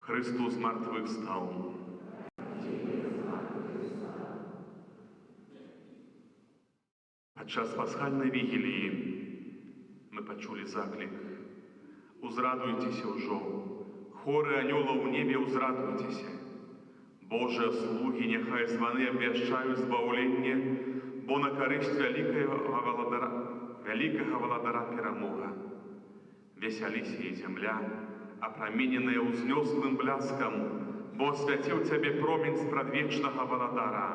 Христос з мертвих став. Падчас пасхальнай вігіліі мы пачулі заклік: «Узрадуйцеся ўжо, хоры анёлаў у небе, узрадуйцеся! Божыя слугі, няхай званы абвяшчаюць збаўленне, бо на карысць вялікага валадара перамога. Весяліся і зямля, апрамененая ўзнёслым бляскам, бо асвяціў цябе промень спрадвечнага валадара.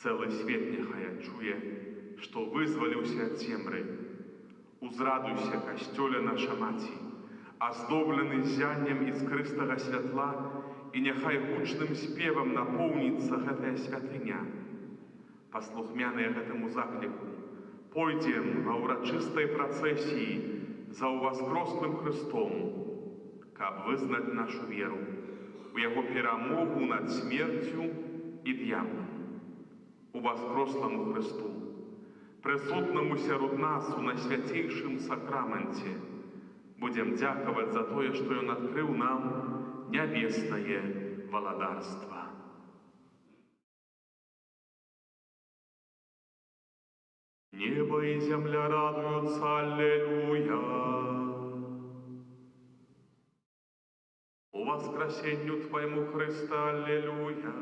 Цэлы свет няхай адчуе, што вызваліўся ад цемры. Узрадуйся, касцёле наша маці, аздоблены зяннем іскрыстага святла, і няхай гучным спевам напоўніцца гэтая святыня. Паслухмяныя гэтаму закліку, пойдзем ва ўрачыстай працэсіі за ўваскрослым Хрыстом, каб вызнаць нашу веру у яго перамогу над смерцю і д'яблам. Уваскросламу Христу, прысутнаму сярод нас у найсвяцейшым сакраменце, будзем дзякаваць за тое, што Ён адкрыў нам нябеснае валадарства. Небо и земля радуются, аллилуйя! У воскресенью Твоему, Христа, аллилуйя!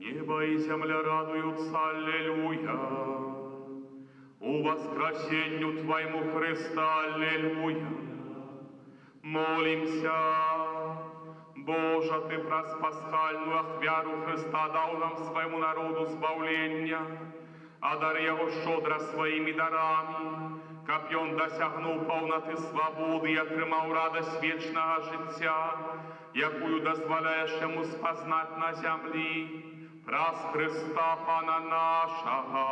Небо и земля радуются, аллилуйя. У воскресенью Твоему Христа, аллилуйя. Молимся. Боже, Ты праз пасхальную ахвяру Христа дал нам своему народу збавлення, одари Его щодро своими дарами, каб Ён досягнув повноти свободи і отримав радость вічного життя, якую дозволяєш Йому спознать на землі, праз Христа Пана нашого.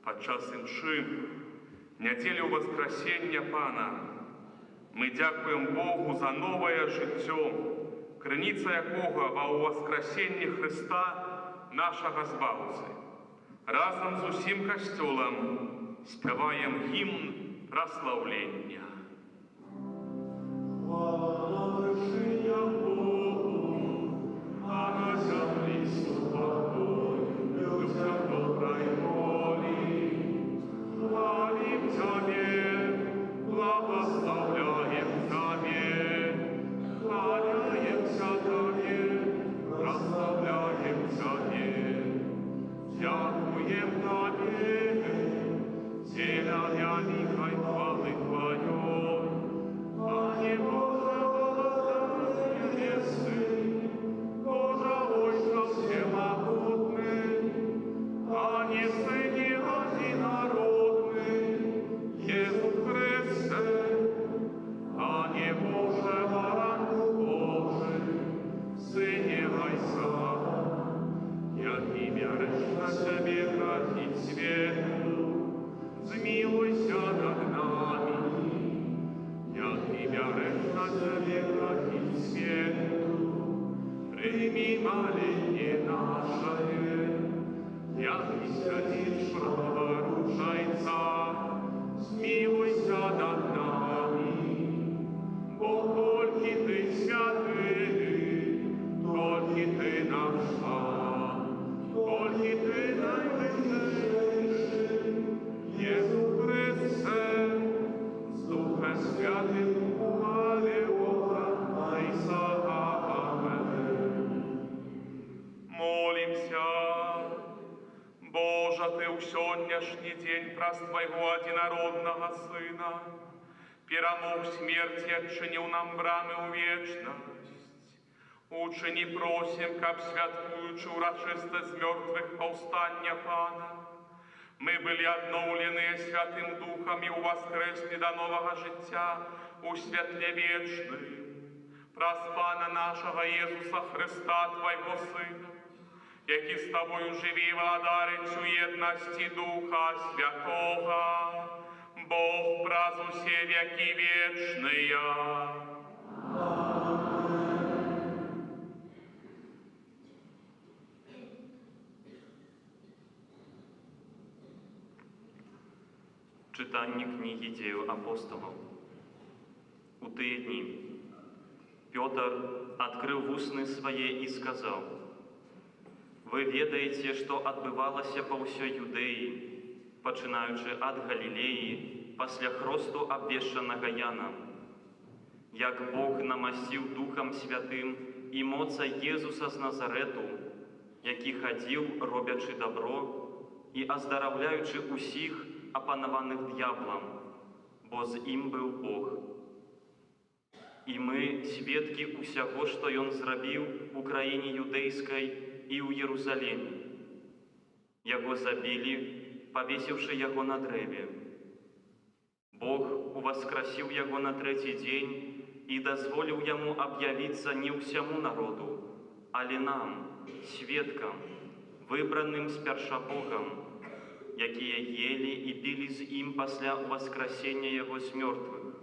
Падчас інши, нядзелю Воскресення Пана, ми дякуємо Богу за нове життя, криниця якого ва у Воскресенні Христа, нашого Збавці. Разом з усім Костюлом співаємо гімн прославлення. Слава вершиня Богу, а на землі спокой, людям доброї волі. Хвалим Тебе, благословляем Тебе, хваляемся Тебе, прославляем Тебе, дякуем Тебе, Теля великой хвалы Твоей, а не Боже Володарь Небесный, Боже Войска всемогутный, а не Сыне одинородный, Иисус Христе, а не Боже Баранку Божий, Сыне Войска, я Тебя на Тебе грозить свету, змилуйся над нами. Я Тебя на Тебе грозить свету, прими моление наше. Яки сядешь праворушайца, смилуйся над нами. Бо только Ты святый, только Ты наша, только Ты наивысший, Иисус Христе, с Духом Святым, аллилуйя, аминь. Молимся. Боже, Ты у сегодняшний день праз Твоего одинородного Сына перемог смерти, отчинил нам брамы у вечность. Учини просим, как святкуючи урочистость мертвых повстання Пана, ми были обновлены Святым Духом и воскресли до нового життя у святле вечным. Праз Пана нашего Иисуса Христа, Твоего Сына, який з Тобою живі, владарить у єдності Духа Святого, Бог праз усе веки вечные. Читання книги Дію апостолов. У тыя дні Пётр адкрыў вусны свае і сказаў: «Вы ведаеце, што адбывалася па ўсёй Юдэі, пачынаючы ад Галілеі пасля хросту абвешчанага Янам, як Бог намасціў Духам Святым і моцай Езуса з Назарету, які хадзіў, робячы дабро і аздараўляючы усіх апанаваных д'яблам, бо з ім быў Бог. І мы сведкі ўсяго, што ён зрабіў у краіне юдэйскай і ў Єрусалімі. Яго забілі, павесіўшы яго на дрэве. Бог уваскрасіў яго на трэці дзень і дазволіў яму аб'явіцца не ўсяму народу, але нам, сведкам, выбраным спярша Богам, якія елі і пілі з ім пасля ўваскрасення яго з мёртвых.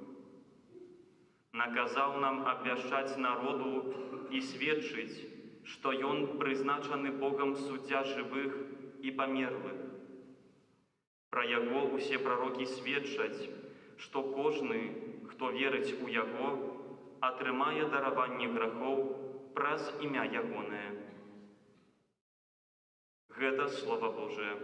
Наказаў нам абвяшчаць народу і сведчыць, што ён прызначаны Богам суддзя жывых і памерлых. Пра яго усе прарокі сведчаць, што кожны, хто верыць у яго, атрымае дараванне грахоў праз імя ягонае. Гэта Слова Божие.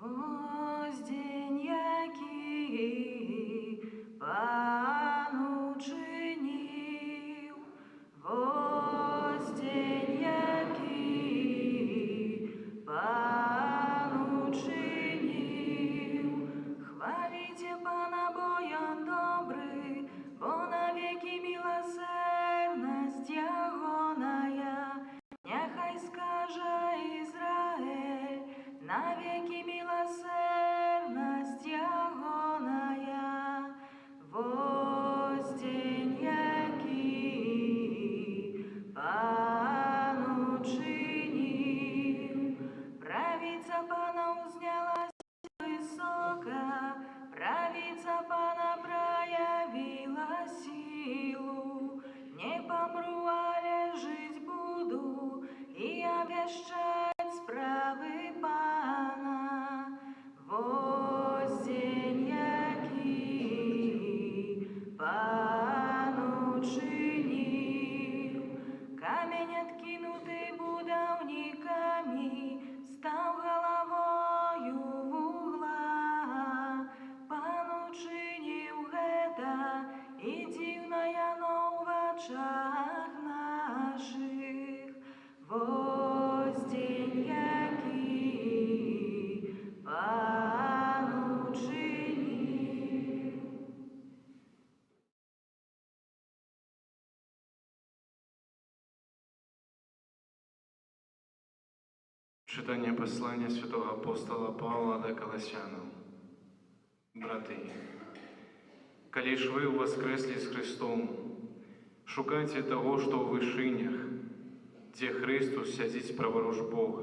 Воздень, який Пан учинив, воздень, який Пан учинив. Хвалите Пана, бо он добрый, бо навеки милосердность Ягоная. Нехай скаже Израиль, навеки милосердность Ягоная. Воздень, який Пан учинив. Правица Пана узнялась высоко, правица Пана проявила силу. Не помру, але жить буду и обвещать справы Пана. Воздень, який Пан учинив. Камень откинутый будовниками стал головою в угла. Пан учинив гэта, и дивная в очах наших. Воздень, який Пан учинив. Читання послання святого апостола Павла до Колосянам. Брати, коли ж ви воскресли з Христом, шукайте того, що в вишинях, де Христос сядить праворуч Бога.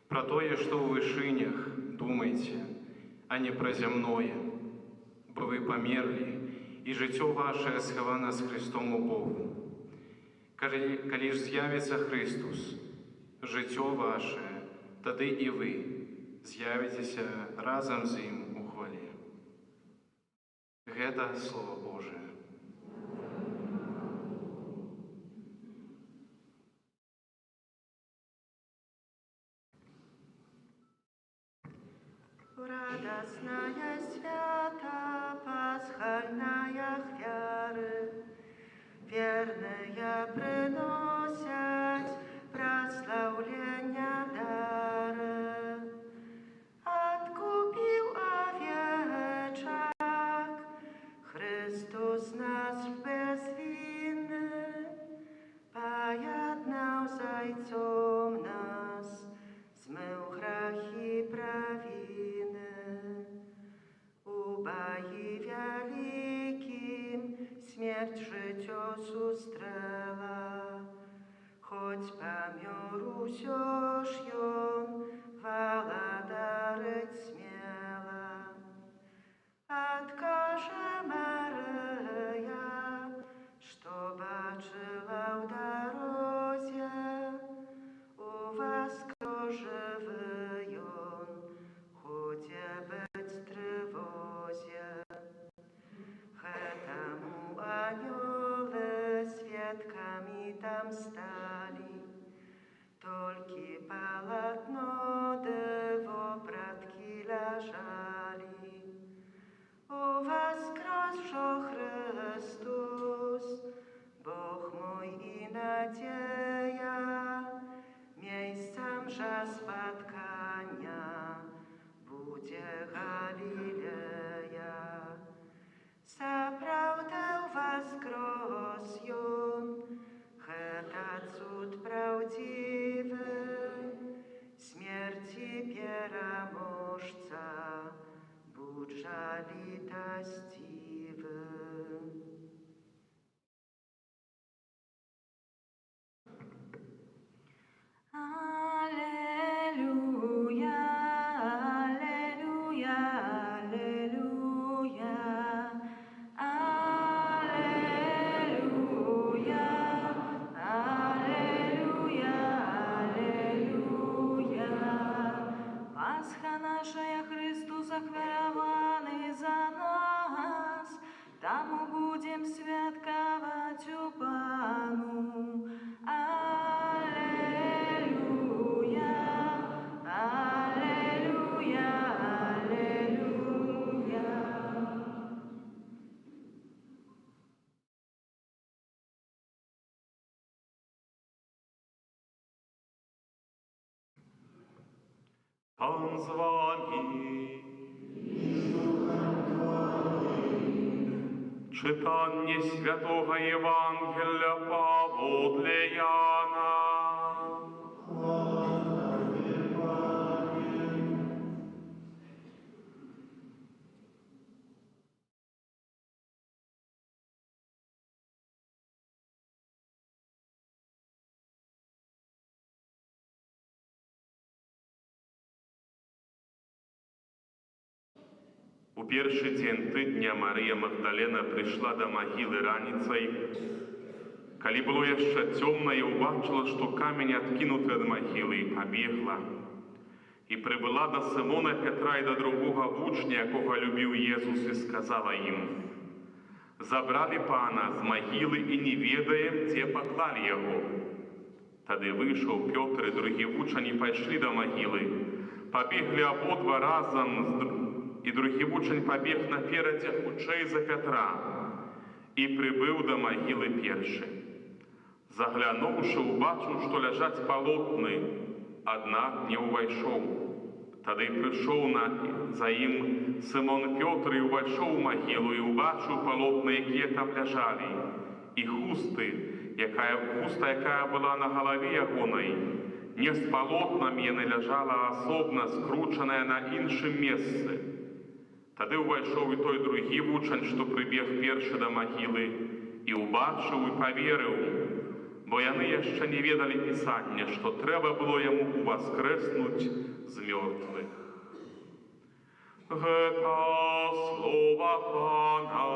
Про тое, что в вышинях, думайте, а не про земное, бо вы померли, и житё ваше сховано с Христом у Богу. Коли ж з'явиться Христос, житё ваше, тады и вы з'явитеся разом з Ним у хвале. Гэта Слово Божие. Радостная свята пасхальная хвяры, верные приносят прославлення дары. Откупил овечак Христос нас безвинный, поєднав зайцом нас, змив грахи провины. У бої великим смерть життя зустрела, хоть помер усё ж ён, володарить смело. Откаже Мария, что бачила в дорозе, у там стали. Толькі палатно, де вопратки ляжали. О воскресшо Христос, Бог мой и надея, miejscem że spotkania będzie Galileja. Zaprawdę воскресен, это cud prawdziwy, śmierci переможца, будь жалитостивы. Аллилуйя, аллилуйя, аллилуйя, аллилуйя, аллилуйя, аллилуйя. Пасха наша Христос захварованы за нас, тому будем святковать у Пану. Аллилуйя, аллилуйя, аллилуйя. Пан з вами. Читання Святого Євангелія подле Яна. У першы дзень тыдня Марыя Магдалена прыйшла да магілы раніцай. Калі было яшчэ цёмна, і ўбачыла, што камень адкінуты ад магілы, і пабегла. І прыбыла да Сымона Петра і да другога вучня, якога любіў Езус, і сказала ім: «Забралі Пана з магілы і не ведаем, дзе паклалі яго». Тады выйшаў Пётр і другі вучань і пайшлі да магілы. Пабеглі абодва разам, і другі вучань пабег наперадзе хутчэй за Пятра і прыбыў да магілы першы. Заглянуўшы, убачыў, што ляжаць палотны, аднак не ўвайшоў. Тады прыйшоў за ім Сымон Пётр і ўвайшоў у магілу і ўбачыў палотны, якія там ляжалі, і хуста, якая была на галаве ягонай. Не з палотнамі яна ляжала асобна, скручаная на іншым месцы. Тады ўвайшоў і той другі вучань, што прыбег першы да магілы, і ўбачыў і паверыў, бо яны яшчэ не ведалі пісання, што трэба было яму уваскрэснуць з мёртвых. Гэта слова Пана.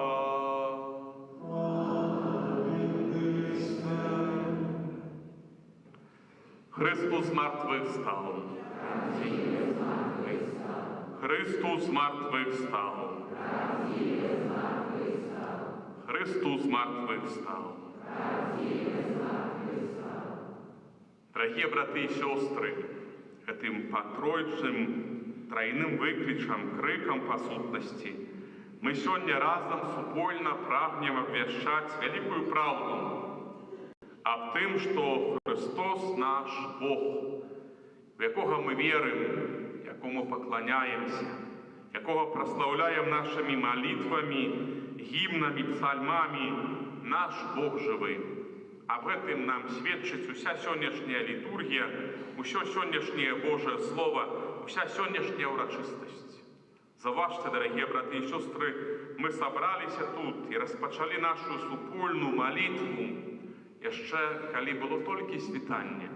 Христос з мертвих став. Христос з мертвих став. Христос з мертвих став. Дорогие браты и сестры, этим патроичным тройным выкличам, криком по сутности мы сегодня разом супольно прагнем обвещать великую правду об тем, что Христос наш Бог, в якого ми віримо, якому поклоняємося, якого прославляємо нашими молитвами, гімнами, псальмами, наш Бог живий. Об этом нам свідчить уся сьогоднішня літургія, усе сьогоднішнє Боже Слово, вся сьогоднішня урочистость. Заважте, дорогі брати і сестри, ми собралися тут і розпочали нашу супольну молитву, ще коли було тільки світання,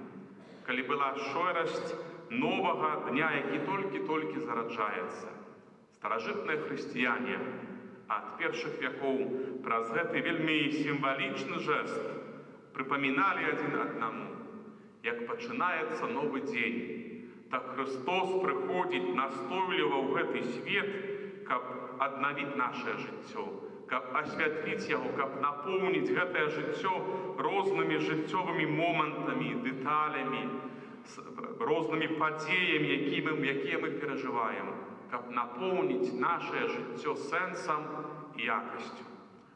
коли була щорость нового дня, який тільки зараджається. Старожитні християне от перших веков праз гэты вельмі символичный жест припоминали один одному, як починається новий день. Так Христос приходить настойліво в гэты свет, каб аднавіць наше жыццё, каб асвятліць яго, каб напоўніць гэтае жыццё рознымі жыццёвымі момантамі, дэталямі, рознымі падзеямі, якія мы перажываем, каб напоўніць нашае жыццё сэнсам і якасцю.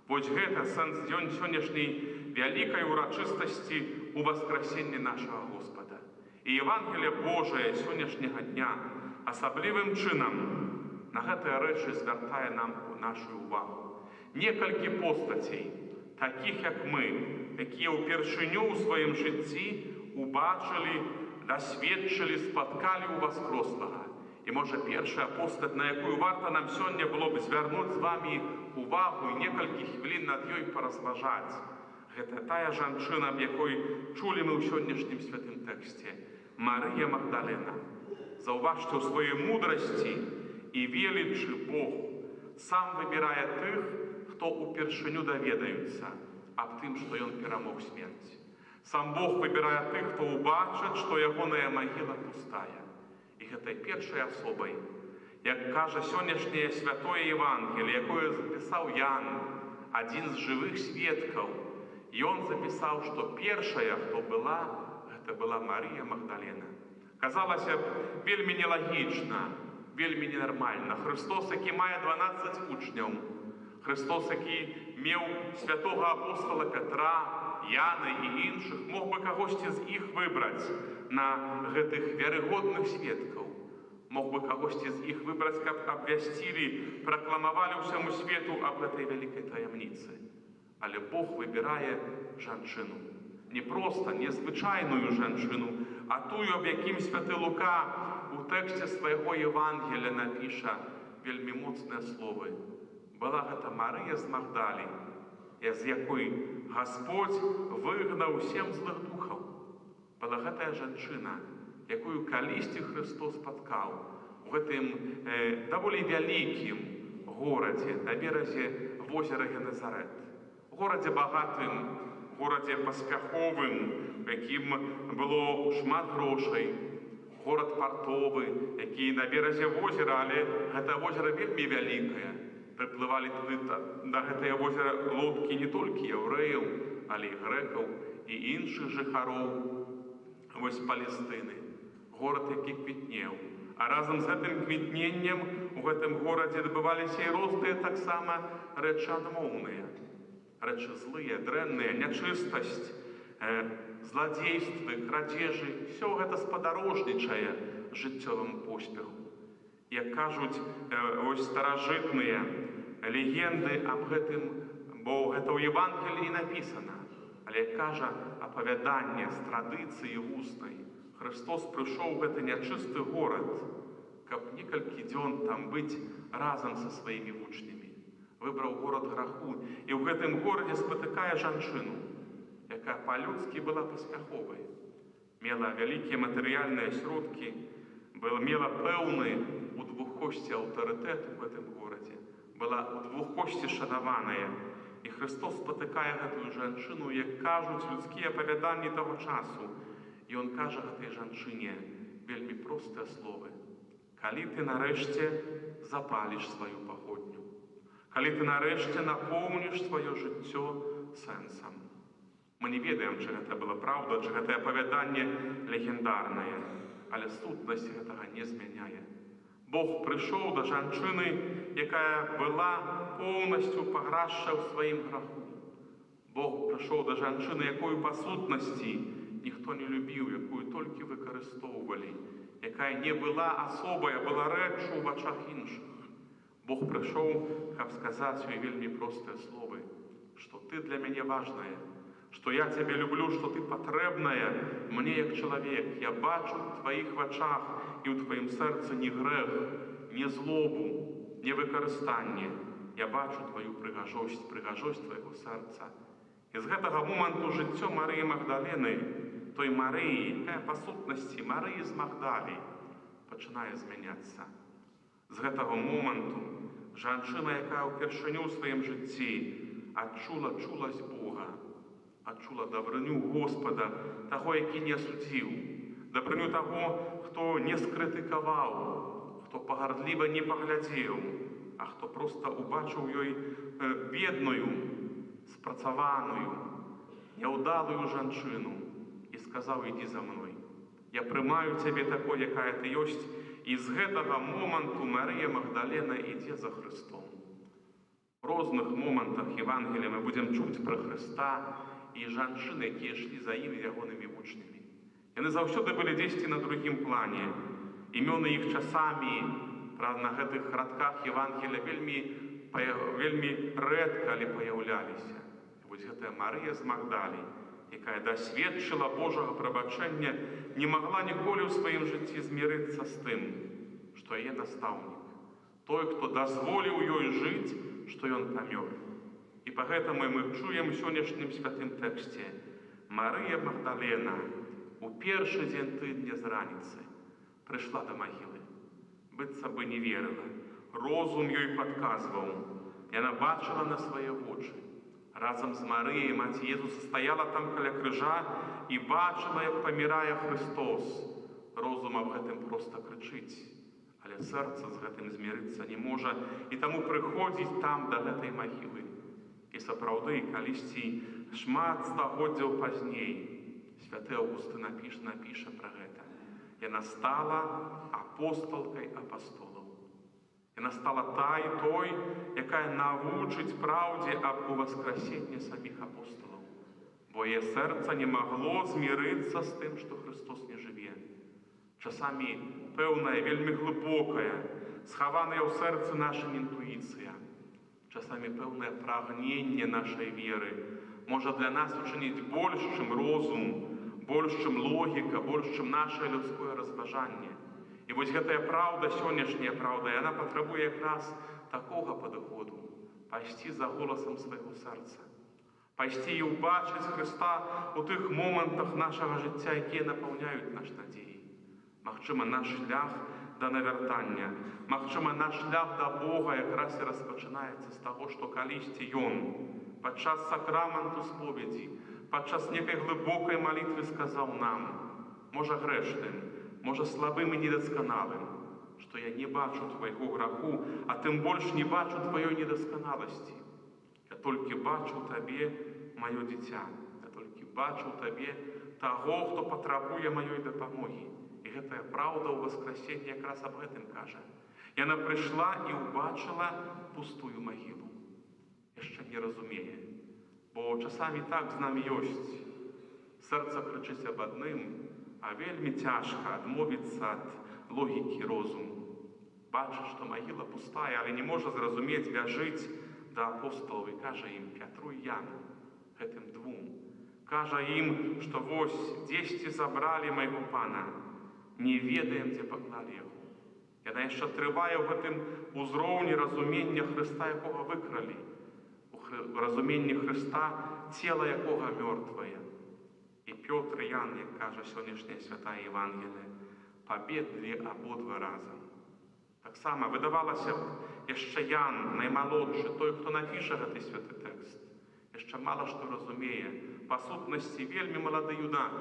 Вось гэта сэнс дзён сённяшняй вялікай урачыстасці у васкрасенні нашага Господа. І Евангелие Божае сённяшняга дня асаблівым чынам на гэтыя рэчы звяртае нам нашу увагу. Некалькі постацей, такіх як мы, якія ўпершыню ў сваім жыцці убачылі, дасведчылі, спаткалі ў Воскрослага. І, можа, першая постаць, на якую варта нам сёння было б звярнуць з вамі увагу і некалькі хвілін над ёй паразважаць. Гэта тая жанчына, аб якой чулі мы ў сённяшнім святым тэксце. Марыя Магдалена. Заўважце, у сваёй мудрасці і велічы Бог сам выбірае тых, хто упершыню даведаюцца аб тым, што ён перамог смерць. Сам Бог выбірае тых, хто ўбачыць, што ягоная магіла пустая. І гэтай першай асобай, як кажа сённяшняе святое Евангелие, якое запісаў Ян, адзін з жывых сведкаў, ён запісаў, што першая, хто была, гэта была Марія Магдалена. Казалася б, вельмі нелагічна, вельмі ненармальна. Христос, які мае 12 вучняў, Христос, які меў святого апостола Петра, Яна і іншых, мог бы кагосьці з іх выбраць на гэтых верыгодных сведкаў. Мог бы кагосьці з іх выбраць, каб абвясцілі, пракламавалі ўсяму свету аб гэтай вялікай таямніцы. Але Бог выбірае жанчыну. Не проста, не звычайную жанчыну, а тую, аб якім святы Лука у тэксце свайго Евангелія напіша вельмі моцныя словы. Была гэта Марыя з Магдалі, з якой Господь выгнаў 7 злых духаў. Была гэтая жанчына, якую калісьці Христос спаткаў у гэтым даволі вялікім горадзе на беразе возера Генезарет. Горадзе багатым, горадзе паспяховым, якім было шмат грошай, горад партовы, які на беразе возера, але гэта возера вельмі вялікае. Прыплывалі туды да гэтае возера лодкі не толькі яўрэяў, але і грэкаў і іншых жыхароў вось Палестыны. Горад, які квітнеў. А разам з гэтым квітненнем у гэтым горадзе адбываліся і розныя таксама рэчы адмоўныя. Рэчы злыя, дрэнныя, нячыстасць, зладзействы, крадзежы. Всё гэта спадарожнічае жыццёвым поспеху. Як кажуць ось старажытныя легенды аб гэтым, бо гэта ў Евангеліі напісана. Але, як кажа апавяданне з традыцыі вуснай, Христос прыйшоў у гэты нячысты горад, каб некалькі дзён там быць разам са сваімі вучнямі. Выбраў горад граху і ў гэтым горадзе спатыкае жанчыну, якая па-людскі была паспяховай, мела вялікія матэрыяльныя сродкі, мела пэўны у двухкосці аўтарытэт у гэтым горадзе, была у двухкосці шанаваная. І Христос спатыкае гэтую жанчыну, як кажуць людскія апавяданні таго часу. І ён кажа гэтай жанчыне вельмі простыя словы. Калі ты нарэшце запаліш сваю паходню, калі ты нарэшце напоўніш сваё жыццё сэнсам. Мы не ведаем, чи гэта была праўда, чи гэта апавяданне легендарнае, але сутнасць гэтага не змяняе. Бог прыйшоў да жанчыны, якая была поўнасцю паграшша ў сваім граху. Бог прыйшоў да жанчыны, якую па сутнасці ніхто не любіў, якую толькі выкарыстоўвалі, якая не была асобай, а была рэччу ў вачах іншых. Бог прыйшоў, каб сказаць ёй вельмі простыя словы, што ты для мяне важная, што я цябе люблю, што ты патрэбная мне як чалавек. Я бачу ў тваіх вачах і ў тваім сэрцы не грэх, не злобу, не выкарыстанне. Я бачу тваю прыгажосць твайго сэрца. І з гэтага моманту жыццё Марыі Магдалены, той Марыі, якая па сутнасці Марыі з Магдалі, пачынае змяняцца. З гэтага моманту жанчына, якая ўпершыню ў сваім жыцці адчула чуласць Бога, адчула дабрыню Господа, таго, які не судзіў, дабрыню таго, хто не скрытыкаваў, хто пагардліва не паглядзеў, а хто проста убачыў ёй бедную, спрацаваную, няўдалую жанчыну і сказаў: «Ідзі за мной. Я прымаю цябе такой, якая ты ёсць». І з гэтага моманту Марыя Магдалена ідзе за Христом. В розных момантах Євангелія мы будзем чуць пра Хрыста і жанчын, якія ішлі за ім ягонымі вучнямі. Яны заўсёды былі дзесьці на другім плане. Імёны іх часамі на гэтых радках Євангелія вельмі рэдка, але паяўляліся. І вось гэтая Марыя з Магдалі, якая дасведчыла Божага прабачэння, не магла ніколі ў сваім жыцці змірыцца з тым, што яе настаўнік, той, хто дазволіў ёй жыць, што ён памёр. І пагэтаму мы чуем у сённяшнім святым тэксце: Марыя Магдалена у першы дзень тыдня з раніцы прыйшла да магілы. Быццам бы не верыла. Розум ёй падказваў. Яна бачыла на свае вочы. Разам з Марыяй маці Езуса стаяла там каля крыжа і бачыла, як памірае Христос. Розум аб гэтым проста крычыць, але сэрца з гэтым змірыцца не можа, і таму прыходзіць там да гэтай магілы. І сапраўды, калісьці шмат стагоддзяў пазней, святы Аўгусты напіша пра гэта. Яна стала апосталкай апастолаў. Яна стала той, якая навучыць праўдзе аб уваскрасенні саміх апосталаў. Бо яе сэрца не магло змірыцца з тым, што Христос не жыве. Часамі пэўная, вельмі глыбокая, схаваная ў сэрцы наша інтуіцыя. Часамі пэўнае прагненне нашай веры можа для нас учыніць больш, чым розум, больш, чым логіка, больш, чым нашае людское разважанне. І вось гэтая праўда, сённяшняя праўда, яна патрабуе якраз такога падыходу. Пайсці за голасам свайго сэрца. Пайсці і ўбачыць Хрыста ў тых момантах нашага жыцця, якія напаўняюць наш надзеі. Магчыма, наш шлях да навяртання, магчыма, наш шлях да Бога якраз і распачынаецца з таго, што калісьці Ён падчас сакраменту споведзі, падчас некай глыбокай малітвы сказаў нам, можа грэшным, можа слабым і недасканалым, што я не бачу твайго граху, а тым больш не бачу тваёй недасканаласці. Я толькі бачу табе маё дзіця, я толькі бачу табе таго, хто патрабуе маёй дапамогі. І гэтая праўда ў васкрасенні якраз аб гэтым кажа. Яна прыйшла і ўбачыла пустую магілу. Яшчэ не разумее, бо часамі так з намі ёсць. Сэрца крычыць аб адным, а вельмі цяжка адмовіцца ад логікі розуму. Бачыць, што магіла пустая, але не можа зразумець, бяжыць да апосталаў і кажа ім: Пятру і Яну, гэтым двум. Кажа ім, што вось дзесьці забралі майго пана, не ведаем, дзе паклалі яго. Яна яшчэ трывае ў гэтым узроўні разумення Хрыста, якога выкралі. У разуменні Хрыста, цела якога мёртвае. І Пётр і Ян, як кажа сённяшняя святая Євангелія, пабеглі абодва разам. Таксама выдавалася б, яшчэ Ян, наймалодшы, той, хто напіша гэты святы тэкст, яшчэ мала што разумее, па сутнасці вельмі малады юнак.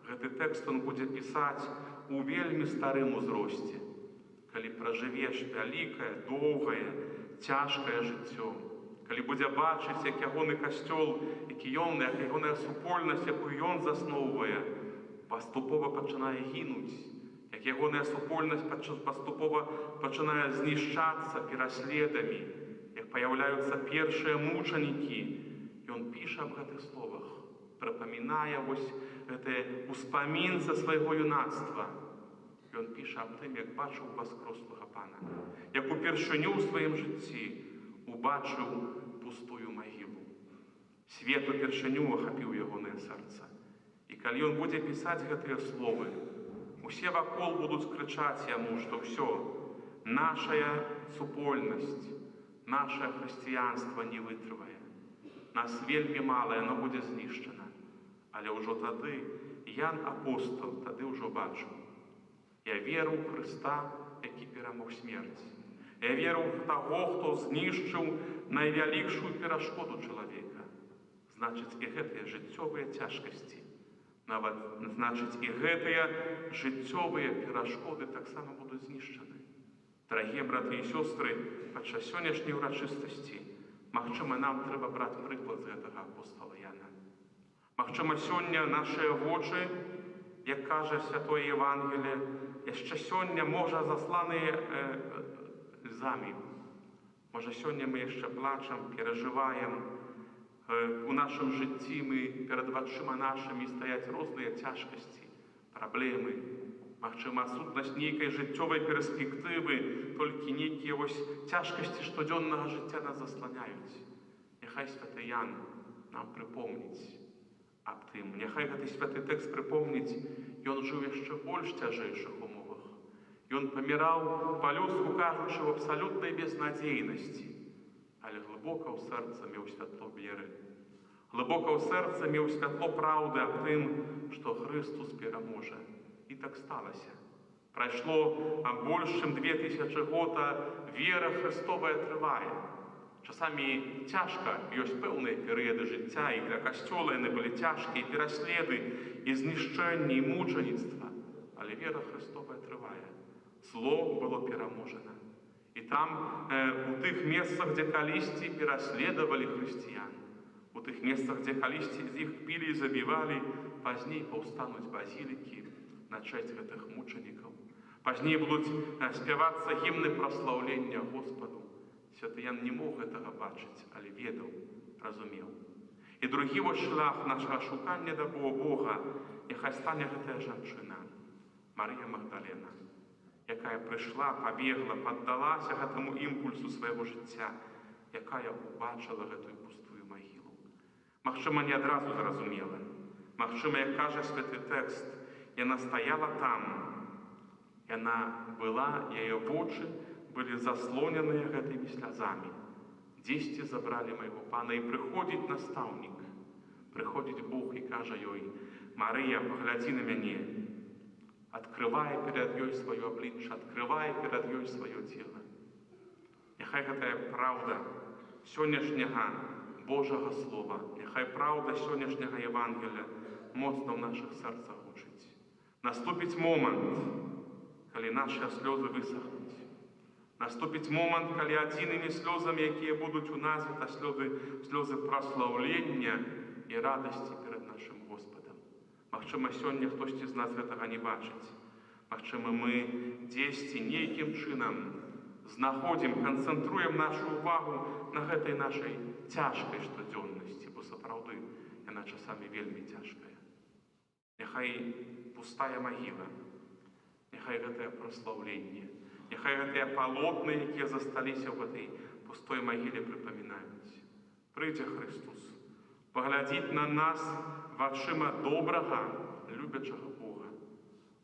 Гэты тэкст он будзе пісаць у вельмі старым узросце, калі пражывеш вялікае, доўгае, цяжкае жыццё, калі будзе бачыць, як ягоны касцёл, як ягоная супольнасць, якую ён засноўвае, паступова пачынае гінуць, як ягоная супольнасць паступова пачынае знішчацца пераследамі, як паяўляюцца першыя мучанікі. Ён піша аб гэтых словах, прыпамінае вось гэты успамін са свайго юнацтва. Ён піша аб тым, як бачыў воскреслага пана, як упершыню ў сваім жыцці убачыў пустую магілу. Свет упершыню ахапіў ягонае сэрца. І калі ён будзе пісаць гэтыя словы, усе вакол будуць крычаць яму, што ўсё, нашая супольнасць, нашае хрысціянства не вытрывае. Нас вельмі мала, яно будзе знішчана. Але ўжо тады Ян апостол тады ўжо бачыў: я веру ў Хрыста, які перамог смерць. Я веру ў таго, хто знішчыў найвялікшую перашкоду чалавека. Значыць, і гэтыя жыццёвыя цяжкасці, нават, значыць, і гэтыя жыццёвыя перашкоды таксама будуць знішчаны. Дорогие браты і сёстры, падчас сённяшняй урачыстасці, магчыма, нам трэба браць прыклад з гэтага апостола Яна. Магчыма, сёння нашыя вочы, як кажа Святое Євангеліє, яшчэ сёння, можа, засланыя льзамі. Можа, сёння мы яшчэ плачам, перажываем. У нашым жыцці мы перад вачыма нашымі стаяць розныя цяжкасці, праблемы. Магчыма, адсутнасць нейкай жыццёвай перспектывы, толькі нейкія цяжкасці штодзённага жыцця нас засланяюць. Няхай святы Ян нам прыпомніць аб тым. Няхай гэты святы тэкст прыпомніць, ён жыў яшчэ больш цяжэйшых умовах. Ён паміраў, па-людску кажучы, в абсалютнай безнадзейнасці, але глыбока ў сэрца меў святло веры. Глыбока ў сэрца меў святло праўды аб тым, што Христус пераможа. І так сталася. Прайшло больш, чым 2000 год, а вера Христовая трывае. Часамі цяжка, ёсць пэўныя перыяды жыцця, і для касцёла яны былі цяжкія, пераследы, і знішчэнні, і мучаніцтва. Але вера Христовая трывае. Зло было пераможана. І там, у тых месцах, дзе калісьці пераследавалі хрысціян, у тых месцах, дзе калісьці з іх пілі і забівалі, пазней паўстануць базілікі на честь гэтых мучанікаў. Пазней будуць спявацца гімны праслаўлення Господу. Святы Ян не мог гэтага бачыць, але ведаў, разумеў. І другі шлях нашага шукання да Бога, няхай стане гэтая жанчына, Марыя Магдалена, якая прыйшла, пабегла, паддалася гэтаму імпульсу свайго жыцця, якая убачыла гэтую пустую магілу. Магчыма, не адразу зразумела. Магчыма, як кажа святы тэкст, яна стаяла там, яна была, яе вочы былі заслоненыя гэтымі слязамі. Дзесьці забралі майго пана, і прыходзіць настаўнік, прыходзіць Бог і кажа ёй: Марыя, паглядзі на мяне. Адкрывае перад ёй сваё аблічча, адкрывае перад ёй сваё цела. Няхай гэтая праўда сённяшняга Божага Слова, няхай праўда сённяшняга Євангелія моцна ў нашых сэрцах гучыць. Наступіць момант, калі нашыя слёзы высахнуць. Наступіць момант, калі адзінымі слёзамі, якія будуць у нас, гэта слёзы праслаўлення і радасці перад нашым Господам. Магчыма, сёння хтосьці з нас гэтага не бачыць. Магчыма, мы дзесьці нейкім чынам знаходзім, канцэнтруем нашу ўвагу на гэтай нашай цяжкай штодзённасці, бо сапраўды яна часамі вельмі цяжкая. Няхай пустая магіла, няхай гэтае праслаўленне, няхай гэтыя палотны, якія засталіся ў гэтай пустой магіле, прыпамінаюць. Прыйдзе Христус, паглядзіць на нас вачыма добрага, любячага Бога,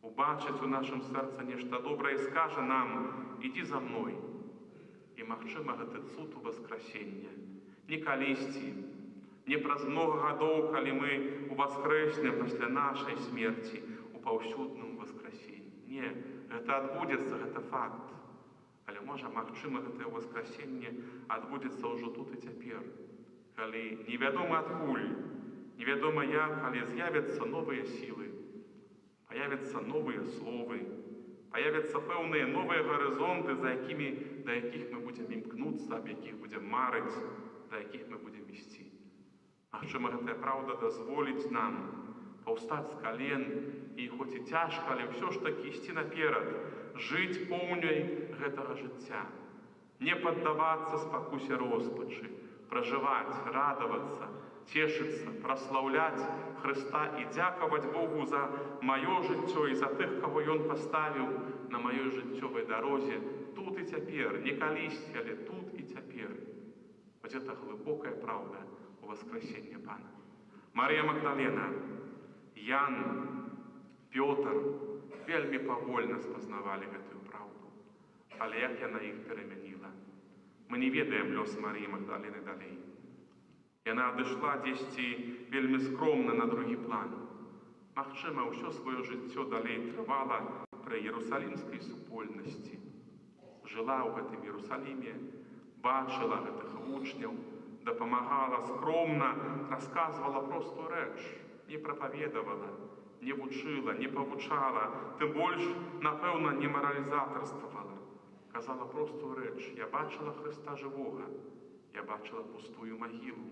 убачыць у нашым сэрцы нешта добрае і скажа нам: ідзі за мной. І, магчыма, гэты цуд уваскрасення не калісьці, не праз многа гадоў, калі мы уваскрэснем пасля нашай смерці у паўсюдным воскресенні. Не, гэта адбудзецца, гэта факт. Але, можа, магчыма, гэтае воскресенне адбудзецца ўжо тут і цяпер, калі невядома адкуль, невядома як, але з'явяцца новыя сілы, паявяцца новыя словы, паявяцца пэўныя новыя гарызонты, да якіх мы будзем імкнуцца, аб якіх будзем марыць, да якіх мы будзем ісці. Магчыма, гэтая праўда дазволіць нам паўстаць з кален і, хоць і цяжка, але ўсё ж такі ісці наперад, жыць поўняй гэтага жыцця, не паддавацца спакусе роспачы, пражываць, радавацца, цешыцца, праслаўляць Хрыста і дзякаваць Богу за маё жыццё і за тых, каго Ён паставіў на маёй жыццёвай дарозе тут і цяпер, не калісьці, але тут і цяпер. Вось гэта глыбокая праўда у воскресення Пана. Марія Магдалена, Ян, Пётр вельмі павольна спазнавалі гэтую праўду. Але як яна іх перамяніла? Мы не ведаем лёс Марыі Магдалены далей. Яна адышла дзесьці вельмі скромна на другі план. Магчыма, ўсё сваё жыццё далей трывала пры Ерусалімскай супольнасці. Жыла ў гэтым Ерусаліме, бачыла гэтых вучняў, дапамагала скромна, расказвала простую рэч, не прапаведавала, не вучыла, не павучала, тым больш, напэўна, не маралізатарствавала. казала просту рэч: я бачыла Хрыста жывога, я бачыла пустую магілу.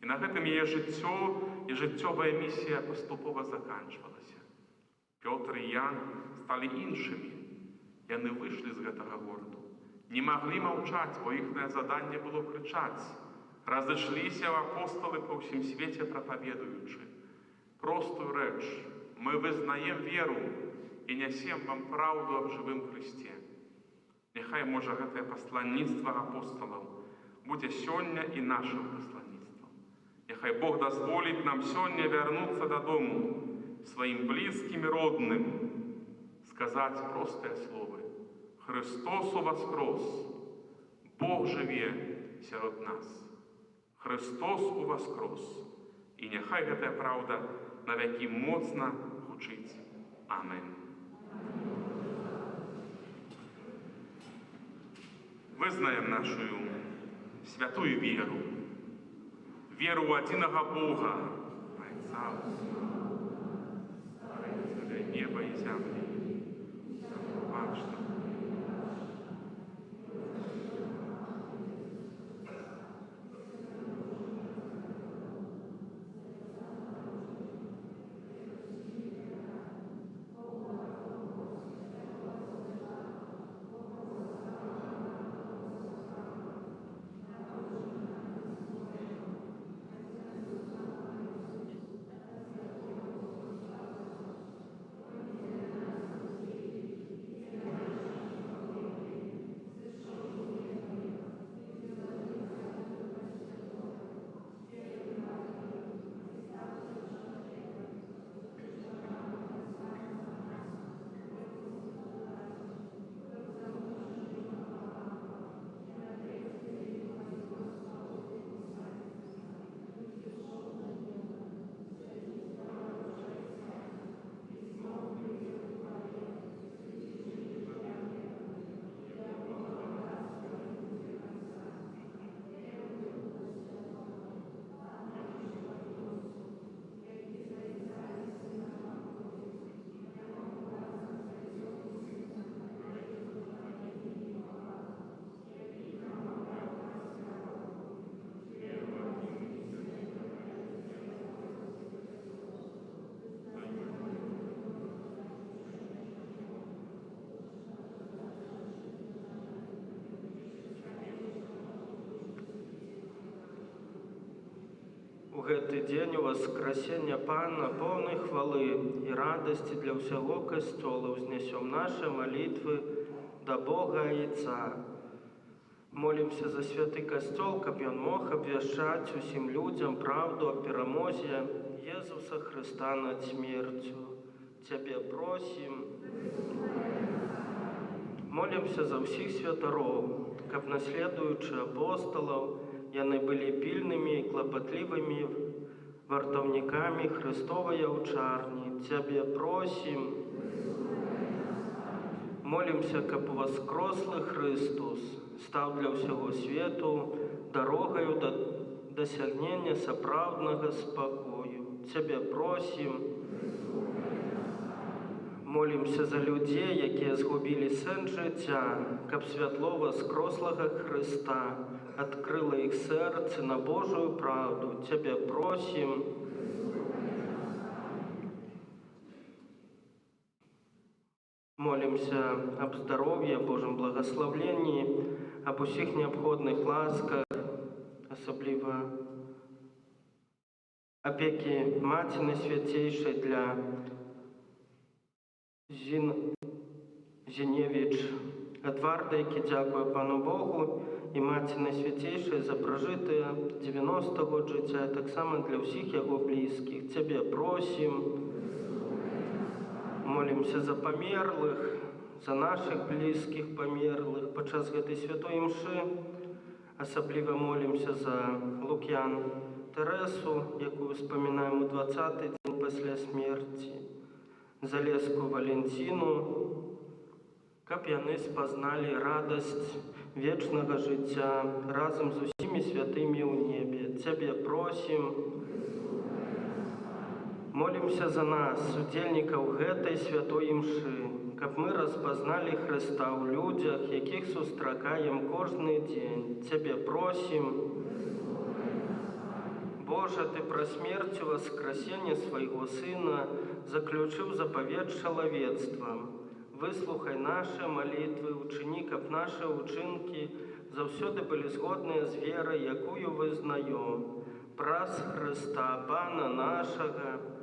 І на гэтым яе жыццё і жыццёвая місія паступова заканчвалася. Пётр і Ян сталі іншымі. Яны выйшлі з гэтага гораду. Не маглі маўчаць, бо іхнае заданне было крычаць. Разышліся апосталы па ўсім свеце, прапаведуючы простую рэч: мы вызнаем веру і нясем вам праўду аб жывым Хрысце. Няхай, можа, гэтае пасланніцтва апосталаў будзе сёння і нашым пасланніцтвам. Няхай Бог дазволіць нам сёння вярнуцца дадому сваім блізкім і родным, сказаць простыя словы: Христос уваскрос, Бог жыве сярод нас. Христос уваскрос. І няхай гэтая праўда навякі моцна гучыць. Амén. Вызнаем нашу святую веру, веру ў адзінага Бога, Айца Стварыцеля неба і зямлі, бачна. У гэты дзень уваскрасення Пана поўнай хвалы і радасці для ўсяго касцёла ўзнясём нашы малітвы да Бога Айца. Молімся за святы касцёл, каб ён мог абвяшчаць усім людзям праўду аб перамозе Езуса Хрыста над смерцю. Цябе просім. Молімся за ўсіх святароў, каб, наследуючы апосталаў, яны былі пільнымі і клапатлівымі вартаўнікамі Христовай аўчарні. Цябе просім. Молімся, каб уваскрослы Христос стаў для ўсяго свету дарогаю да дасягнення сапраўднага спакою. Цябе просім. Молімся за людзей, якія згубілі сэнс жыцця, каб святло воскрослага Христа адкрыла іх сэрцы на Божую праўду. Цябе просім. Молімся аб здароўі, Божым благаслаўленні, аб усіх неабходных ласках, асабліва апекі Маці Найсвяцейшай для Зіневіч Эдварда, які дзякуе Пану Богу і Маці Найсвяцейшай за пражытыя 90 год жыцця, і таксама для ўсіх яго блізкіх. Цябе просім. Молімся за памерлых, за нашых блізкіх памерлых падчас гэтай святой імшы. Асабліва молімся за Лук'ян Тэрэсу, якую успамінаем у 20-й дзень пасля смерці, за Леску Валентину, каб яны спазналі радасць вечнага жыцця разам з усімі святымі ў небе. Цябе просім. Молімся за нас, удзельнікаў гэтай святой імшы, каб мы распазналі Хрыста ў людзях, якіх сустракаем кожны дзень. Цябе просім. Боже, Ты пра смерць і воскресенне свайго Сына заключыў запавет чалавецтва. Выслухай нашы малітвы, учыні, каб нашы ўчынкі заўсёды былі згодныя з верай, якую вызнаём. Праз Хрыста, Пана нашага.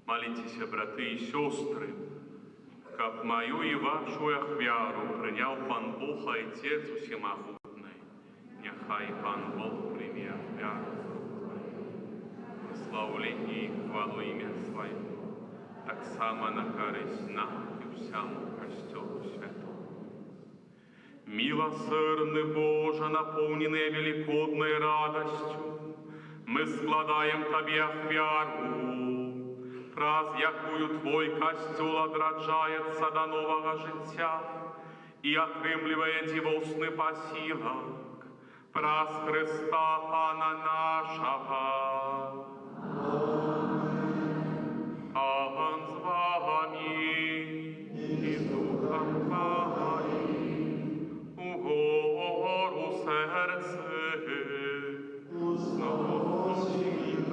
Молитесь, браты и сестры, как мою и вашу ахвяру принял Пан Бог, Отец Всемогутний. Нехай Пан Бог прими ахвяру. Славление и хвалу имя Свое, так само на користь нам и всему Костелу Святому. Милосердный Боже, наполненный великодной радостью, мы складаем Тебе ахвяру, праз якую Твой Костел одраджается до нового життя и отрымливая дивосный посилок, праз Христа Пана нашего. Аван с вами и с духом Твоим, у гору сердце, сносим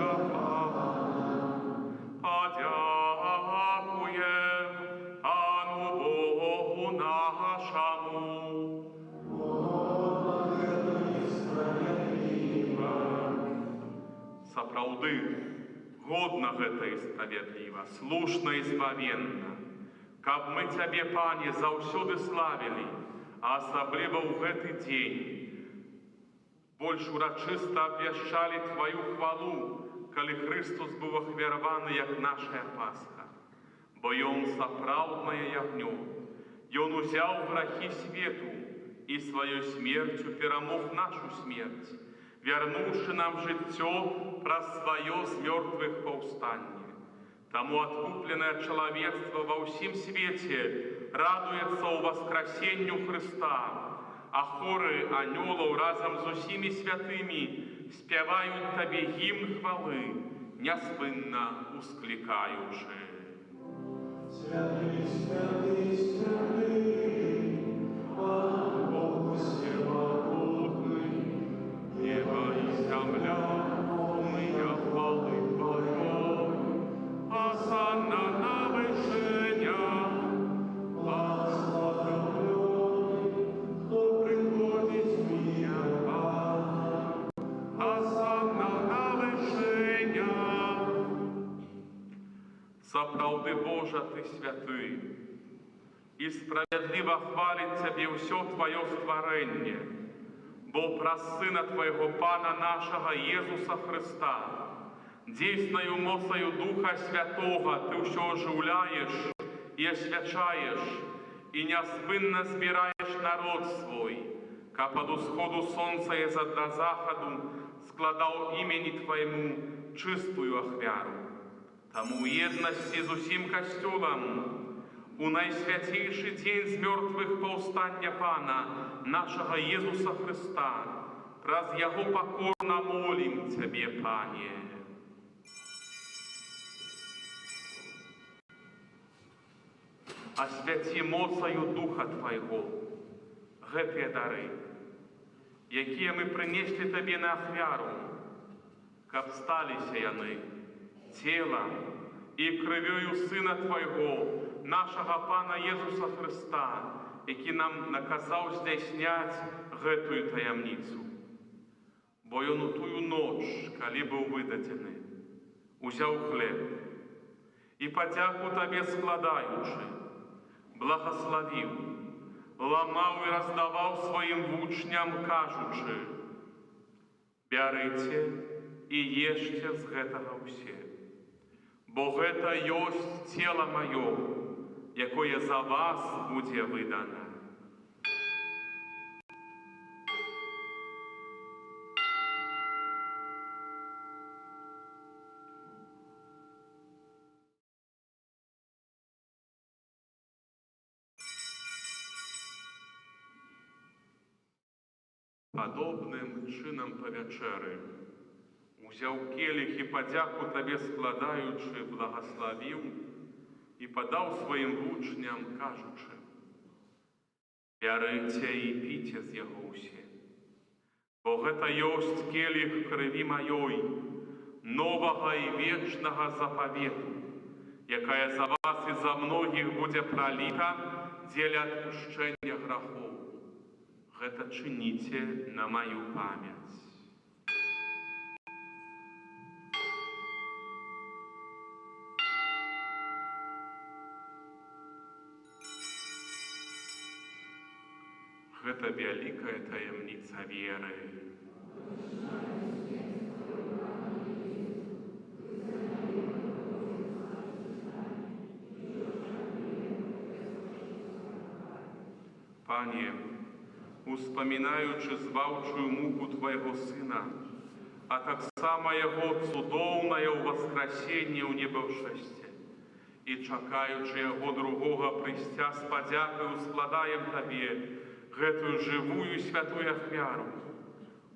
подякуем Пану Богу нашему. Сапраўды, годна гэта і справядліва, слушна і збавенна, каб мы Цябе, Пане, заўсёды славілі, а асабліва ў гэты дзень больш урачыста абвяшчалі Тваю хвалу, калі Христос быў ахвяраваны як нашая Пасха. Бо Ён сапраўднае ягнё, Ён узяў грахі свету і сваёй смерцю перамог нашу смерць, вярнуўшы нам жыццё праз сваё з мёртвых паўстанне. Таму адкупленае чалавецтва ва ўсім свеце радуецца ў васкрасенню Хрыста, а хоры анёлаў разам з усімі святымі спяваюць Табе гімн хвалы, няспынна усклікаючы. Святый, святый, святый, Пан Бог всемогутный, небо и земля, полные хвалы Твоей. Осанна на вышинях, благословенный, кто приходит в мир Пана. Осанна на вышинях. Сапраўды, Божа, Ты святы, і справядліва хваліць Цябе ўсё Твоё стварэнне, бо праз Сына Твайго Пана нашага Езуса Христа, дзейснаю моцаю Духа Святога Ты ўсё ожыўляеш і асвячаеш, і няспынна збіраеш народ свой, каб ад усходу сонца і да захаду складаў імені Твайму чыстую ахвяру. Таму у єднасці з усім касцёлам у найсвятейшы дзень з мёртвых паўстання Пана, нашага Езуса Христа, праз Яго пакорна молім Цябе, Пане. Асвяці моцаю Духа Твайго гэтыя дары, якія мы прынеслі Табе на ахвяру, каб сталіся яны целом і крывёю Сына Твайго, нашага Пана Езуса Христа, які нам наказаў здзяйсняць гэтую таямніцу. Бо Ён у тую ноч, калі быў выдадзены, узяў хлеб і падзяку Табе складаючы, благословіў, ламаў і раздаваў сваім вучням, кажучы: «Бярыце і ешце з гэтага ўсе, бо гэта ёсць цела маё, якое за вас будзе выдана». Падобным чынам па вячэры узяў келіх і падзяку Табе складаючы, благословіў і падаў сваім вучням, кажучы: «Бярыце і піце з яго ўсе, бо гэта ёсць келіх крыві маёй, новага і вечнага запавету, якая за вас і за многіх будзе праліта дзеля адпушчэння грахоў. Гэта чыніце на маю памяць». Гэта вялікая таямніца веры. Пане, успамінаючы зваўчую муку Твайго Сына, а таксама Яго цудоўнае ўваскрасенне ў небаўшэсце, і чакаючы Яго другога прыйсця з падзякаю, складаем Табе гэтую жывую святую ахвяру.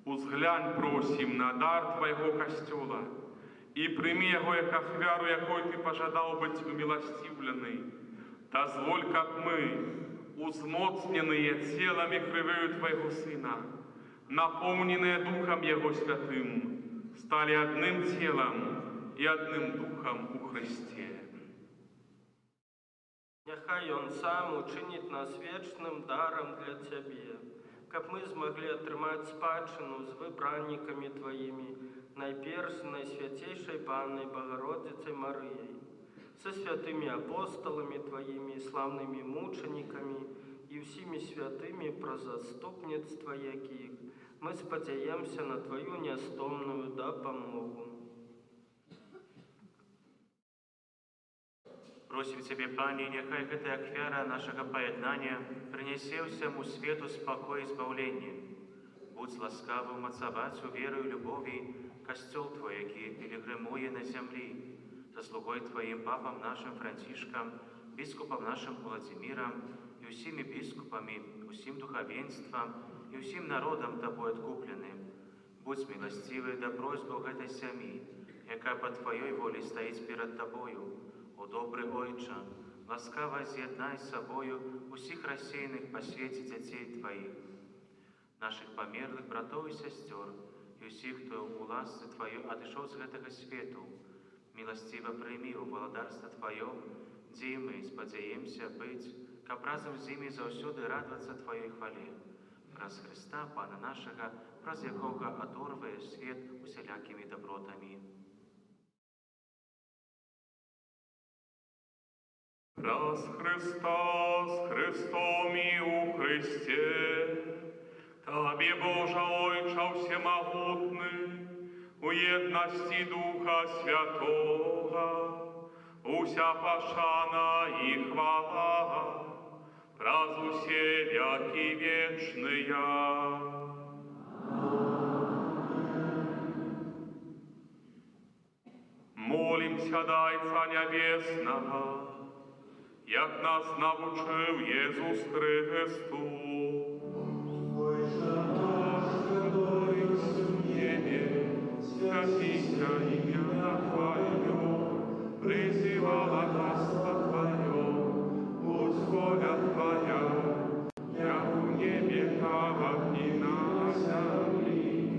Узглянь, просім, на дар Твайго касцёла і прымі яго як ахвяру, якой Ты пажадаў быць уміласціўлены. Дазволь, каб мы, узмоцненыя целам і крывёю Твайго Сына, напоўненыя Духам Яго Святым, сталі адным целам і адным Духам у Христе. Няхай Ён сам учыніць нас вечным дарам для Цябе, каб мы змаглі атрымаць спадчыну з выбраннікамі Тваімі, найперш з найсвяцейшай Паннай Богородицей Марыяй, со святымі апосталамі Тваімі, славнымі мучанікамі і ўсімі святымі, пра заступніцтва якіх мы спадзяемся на Тваю нястомную дапамогу. Просім Цябе, Пане, няхай гэтая ахвяра нашага паяднання прынясе ўсяму свету спакой і збаўленне. Будь ласкавий умацаваць у веру і любові касцёл Твой, які пілігримує на землі, за слугой Твоїм папам нашим Францишком, біскупом нашим Владимиром і усіми біскупами, усім духовенством і усім народом Тобою откупленим. Будь милостивий до просьбу гэтай сям'ї, яка по Твоей волі стоїть перед Тобою. О добрий Ойче, ласкаво з'єднай з собою усіх розсіяних по світі дітей Твоїх, наших померлих братов і сестер, і усіх, хто у ласці Твоєї одійшов з гэтага світу. Милостиво прийми у володарство Твое, де і ми сподіваємося бить, каб разом з ними завсюди радуватися Твоїй хвалі. Праз Христа, Пана нашого, праз якого оторває світ усілякими добротами. Праз Христа, з Христом і у Христе, Тобі, Боже Ойче всемогутний, у єдності Духа Святого, уся пошана і хвала, праз усе веки вечные. Молимся до Отца Небесного, як нас навчив Єсус Христос. Святися ім'я Твоє, призивала нас Твоє, будь воля Твоя, як у небі, так і на землі.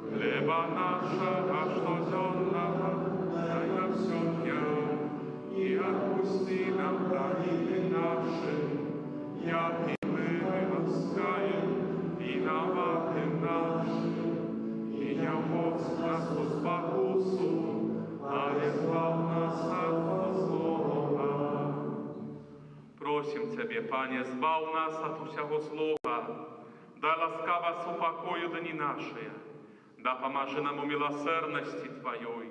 Хлеба нашого щоденного дай нам сьогодні, і отпусти нам провини наші, як і ми відпускаємо виноватим нашим. И не вводь нас у спокусу, а избав нас от злого. Просим Тебе, Пане, збав нас от усього злого, дай ласкаво супокою дни наши, да поможи нам у милосердности Твоей,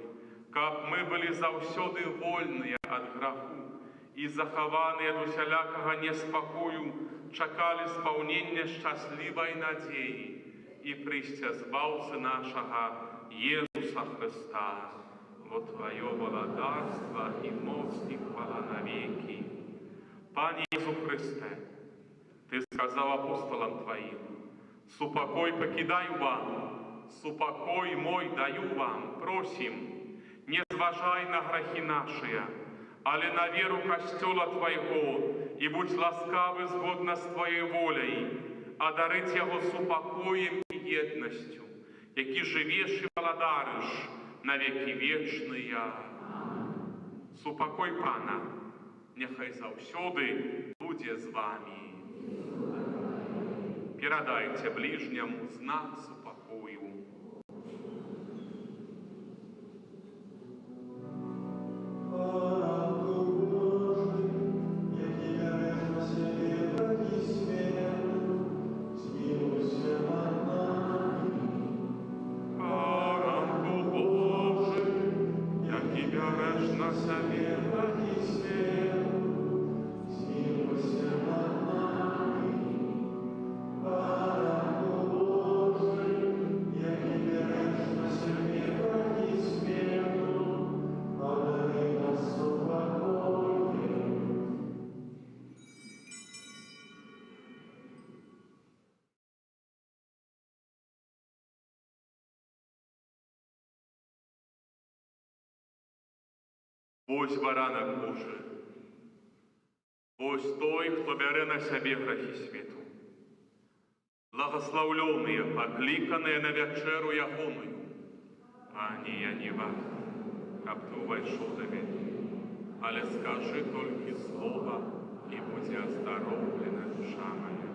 как мы были завсёды вольные от греху и захованные от усялякого неспокою, чекали сповнення щасливої надії і прийстя збавця нашого Єсуса Христа, во Твое владарство і моць і хвала навеки. Пане Ісу Христе, Ти сказав апостолам Твоїм: «Супокой покидаю вам, супокой мой даю вам, просим, не зважай на грехи наши, але на веру костела Твоего, и будь ласкавый згодно с Твоей волей, одарить його супокоєм і єдністю, які живеш і владариш на веки вічні. Супокой Пана, нехай завсюди буде з вами. Передайте ближньому знак супокою. Ось баранок Божий, ось той, хто бере на себе грехи світу. Благословленные, покликанные на вечеру ягоную, Пані, я не вас, каб ти увайшов до мене, але скажи тільки слово, і будь оздоровлена душа моя.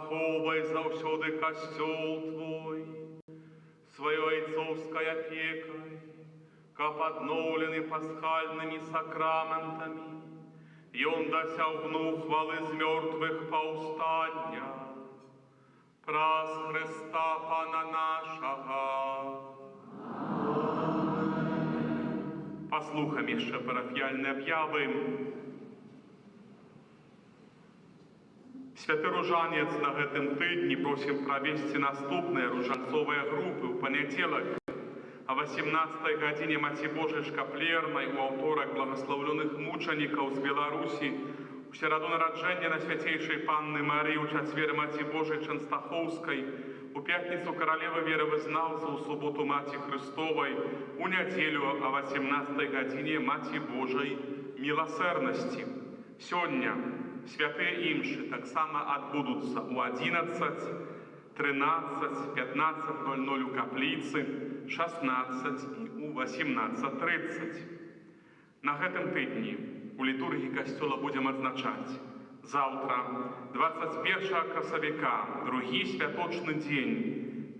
ахоўвай заўсёды касцёл Твой, сваёй айцоўскай апекай, каб адноўлены пасхальнымі сакраментамі, ён дасягнуў хвалы з мёртвых паўстання. Праз Христа Пана нашага. Паслухаем яшчэ парафіяльныя аб'явы. Святы ружанец на гэтым тыдні просім правесці наступныя ружанцовыя групы ў панядзелак а 18 гадзіне Маці Божай Шкаплернай у аўторак благаслаўлёных мучанікаў з Беларусі, у сераду нараджэння на свяцейшай Панны Марыі, у чацвер Маці Божай Чэнстахоўскай, у пятніцу каралевы веравызнаўцаў, у суботу Маці Христовай, у нядзелю а 18 гадзіне Маці Божай Міласэрнасці. Сёння святыя імшы таксама адбудуцца ў 11, 13, 15:00 у капліцы, 16 і у 18:30. На гэтым тыдні у літургіі касцёла будзем адзначаць заўтра, 21 красавіка, другі святочны дзень,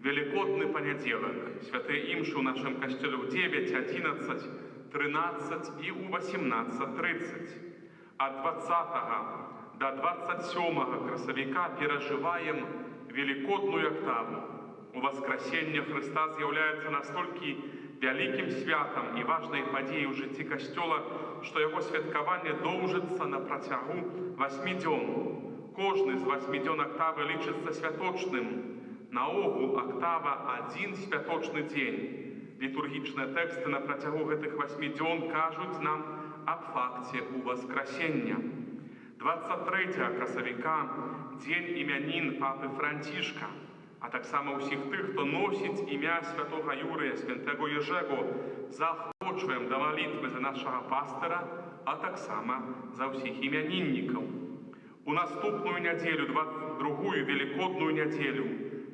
велікодны панядзелак, святыя імшы ў нашым касцёле ў 9, 11, 13 і у 18:30. Ад 20 до 27 красавіка перажываем велікодную актаву. У Воскресення Христа з'являецца настолькі вялікім святам і важнай падзеяй у жыцці касцёла, што яго святкаванне доўжыцца на працягу 8 дзён. Кожны з 8 дзён актавы лічыцца святочным. Наогул актава адзін святочны дзень. Літургічныя тэксты на працягу гэтых 8 дзён кажуць нам аб факце у Воскресення. 23 красавіка дзень імянін папы Францішка, а таксама ўсіх тых, хто носіць імя святога Юрыя, святого Ежэго, заахвочваем да малітвы за нашага пастыра, а таксама за ўсіх імяніннікаў. У наступную нядзелю, 22-ю велікодную нядзелю,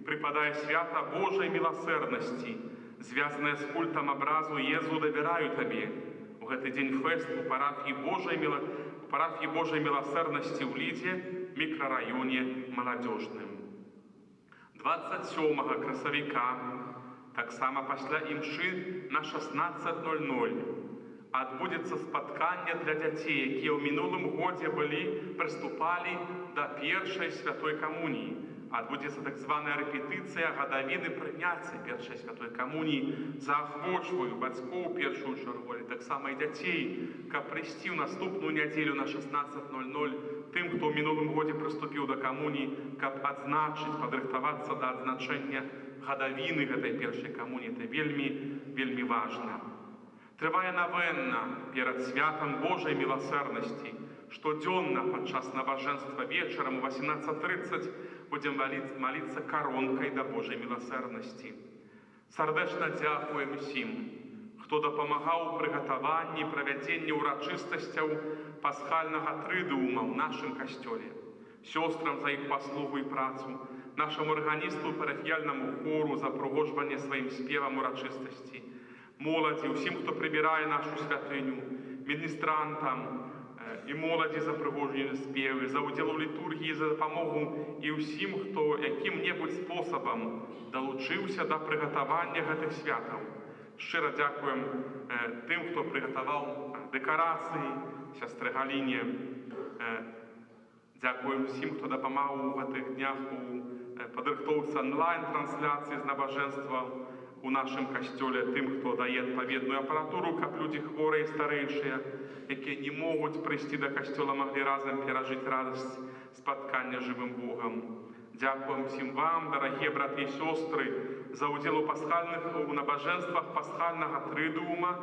прыпадае свята Божай міласэрнасці, звязанае з культам абразу «Езу давяраю табе». У гэты дзень фэст у парафіі Божай міласэрнасці ў Лідзе, мікрараёне Маладзёжным. 27 красавіка, таксама пасля імшы на 16:00, адбудзецца спатканне для дзяцей, якія ў мінулым годзе прыступалі да першай святой камуніі. Адбудзецца так званая рэпетыцыя гадавіны прыняцця першай святой камуніі. Заахвочваю бацькоў першую чаргу, але таксама і дзяцей, каб прыйсці ў наступную нядзелю на 16:00 тым, хто ў мінулым годзе прыступіў да камуніі, каб адзначыць, падрыхтавацца да адзначэння гадавіны гэтай першай камуніі. Гэта вельмі важна. Трывае навенна перад святам Божай міласэрнасці. Штодзённа падчас набажэнства вечарам у 18:30 будзем маліцца каронкай да Божай міласэрнасці. Сардэчна дзякуем усім, хто дапамагаў у прыгатаванні, правядзенні ўрачыстасцяў пасхальнага трыдыума ў нашым касцёле. Сёстрам за іх паслугу і працу, нашаму арганісту парафіяльнаму хору за прыгожванне сваім спевам урачыстасці, моладзі, усім, хто прыбірае нашу святыню, міністрантам і моладзі за прыгожванне спевы, за ўдзел у літургіі, за дапамогу і ўсім, хто якім-небудзь спосабам далучыўся да прыгатавання гэтых святаў. Шчыра дзякуем тым, хто прыгатаваў дэкарацыі, сястры Галіне. Дзякуем усім, хто дапамагаў у гэтых днях у падрыхтоўцы онлайн-трансляцыі з набажэнства у нашым касцёле, тым, хто дае адпаведную апаратуру, каб людзі хворыя і старэйшыя, якія не могуць прыйсці да касцёла, маглі разам перажыць радасць спаткання з жывым Богам. Дзякуем усім вам, дарагія браты і сёстры, за ўдзел у пасхальных набажэнствах пасхальнага трыдыума,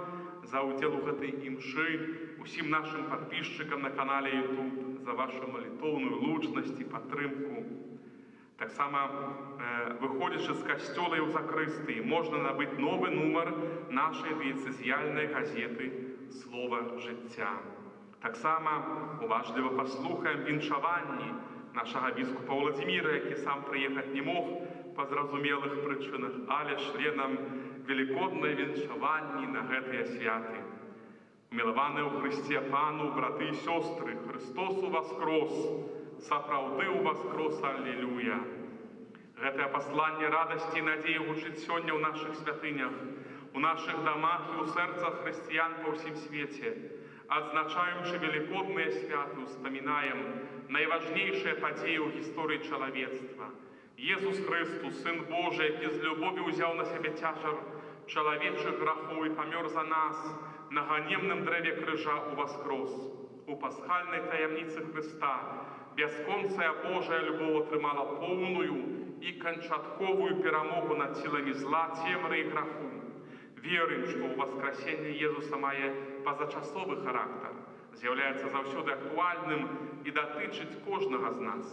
за ўдзел у гэтай імшы, усім нашым падпісчыкам на канале YouTube, за вашу малітоўную лучнасць і падтрымку. Таксама, выходзячы з касцёла і ў закрыстыі, можна набыць новы нумар нашай дыяцэзіяльнай газеты «Слова жыцця». Таксама уважліва паслухаем віншаванні нашага біскупа Владзіміра, які сам прыехаць не мог па зразумелых прычынах, але членам велікодныя віншаванні на гэтыя святы. Умілаваныя ў Хрысце Пану, браты і сёстры, Христос уваскрос! сапраўды ўваскрос, аллилуйя. Гэтае пасланне радасці і надзеі гучыць сёння ў нашых святынях, у наших домах і ў сэрцах хрысціян па ўсім свеце. Адзначаючы велікодныя святы, успамінаем найважнейшыя падзеі ў гісторыі чалавецтва. Езус Христус, Сын Божий, які з любові ўзяў на сябе цяжар чалавечых грахоў і памёр за нас, на ганебным дрэве крыжа ўваскрос. У пасхальнай таямніцы Христа бясконцая Божая любоў атрымала поўную і канчатковую перамогу над сіламі зла, цемры і граху. Верым, што ў воскресенне Езуса мае пазачасовы характар, з'яўляецца заўсёды актуальным і датычыць кожнага з нас.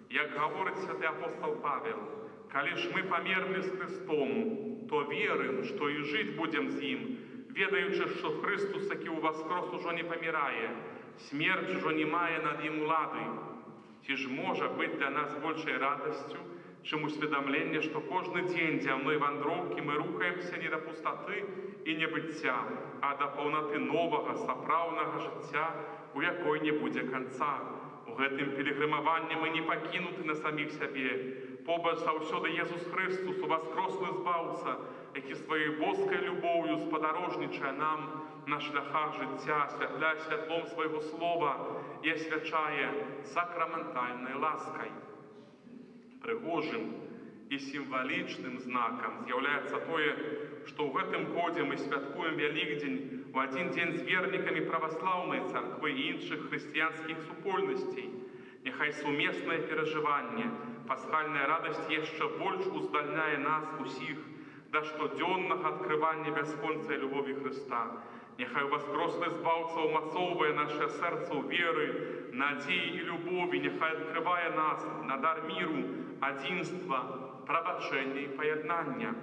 Як гаворыць святы апостол Павел, калі ж мы памерлі з Христом, то верым, што і жыць будзем з ім, ведаючы, што Христус, які ўваскрос, ужо не памірае, смерць ужо не мае над ім улады. Ці ж можа быць для нас большай радасцю, чым усведамленне, што кожны дзень зямной вандроўкі мы рухаемся не да пустаты і небыцця, а да паўнаты новага, сапраўднага жыцця, у якой не будзе канца. У гэтым пілігрымаванні мы не пакінуты на саміх сябе. Побач заўсёды Езус Христус, уваскрослы збаўца, які сваёй боскай любоўю спадарожнічае нам на шляхах жыцця, асвятляе святлом свайго слова і асвячае сакраментальнай ласкай. Прыгожым і сімвалічным знакам з'яўляецца тое, што ў гэтым годзе мы святкуем Вялікдзень у адзін дзень з вернікамі праваслаўнай царквы і іншых хрысціянскіх супольнасцей. Няхай сумеснае перажыванне, пасхальная радасць яшчэ больш уздальняе нас усіх да штодзённага адкрывання бясконцай любові Хрыста. Няхай уваскрослы збаўца ўмацоўвае наша сэрца ў веры, надзеі і любові, няхай адкрывае нас на дар міру, адзінства, прабачэння і паяднання.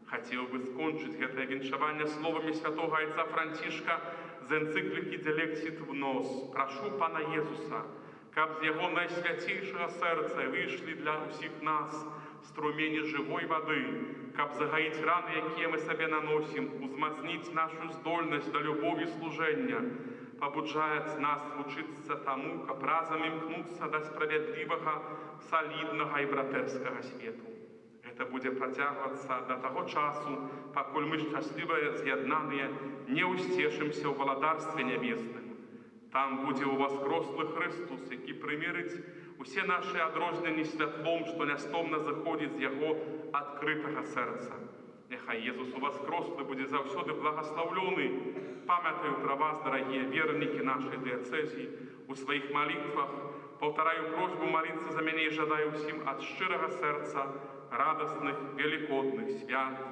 Хацеў бы скончыць гэтае віншаванне словамі святога айца Францішка з энцыклікі «Делексит в нос». Прашу Пана Езуса, каб з яго найсвяцейшага сэрца выйшлі для ўсіх нас струмені жывой вады, каб загаіць раны, якія мы сабе наносім, узмацніць нашу здольнасць да любові служэння, пабуджаюць нас вучыцца таму, каб разам імкнуцца да справядлівага, саліднага і братэрскага свету. Гэта будзе працягвацца да таго часу, пакуль мы шчаслівыя з'яднаныя не ўсцешымся ў валадарстве нябесным. Там будзе ўваскрослы Христус, які прымерыць усе нашы адрозненні святлом, што нястомна заходзіць з яго адкрытага сэрца. Няхай Езус уваскрослы будзе заўсёды благаслаўлёны. Памятаю пра вас, дарагія вернікі нашай дыяцэзіі. У сваіх малітвах паўтараю просьбу маліцца за мяне і жадаю ўсім ад шчырага сэрца радасных велікодных свят.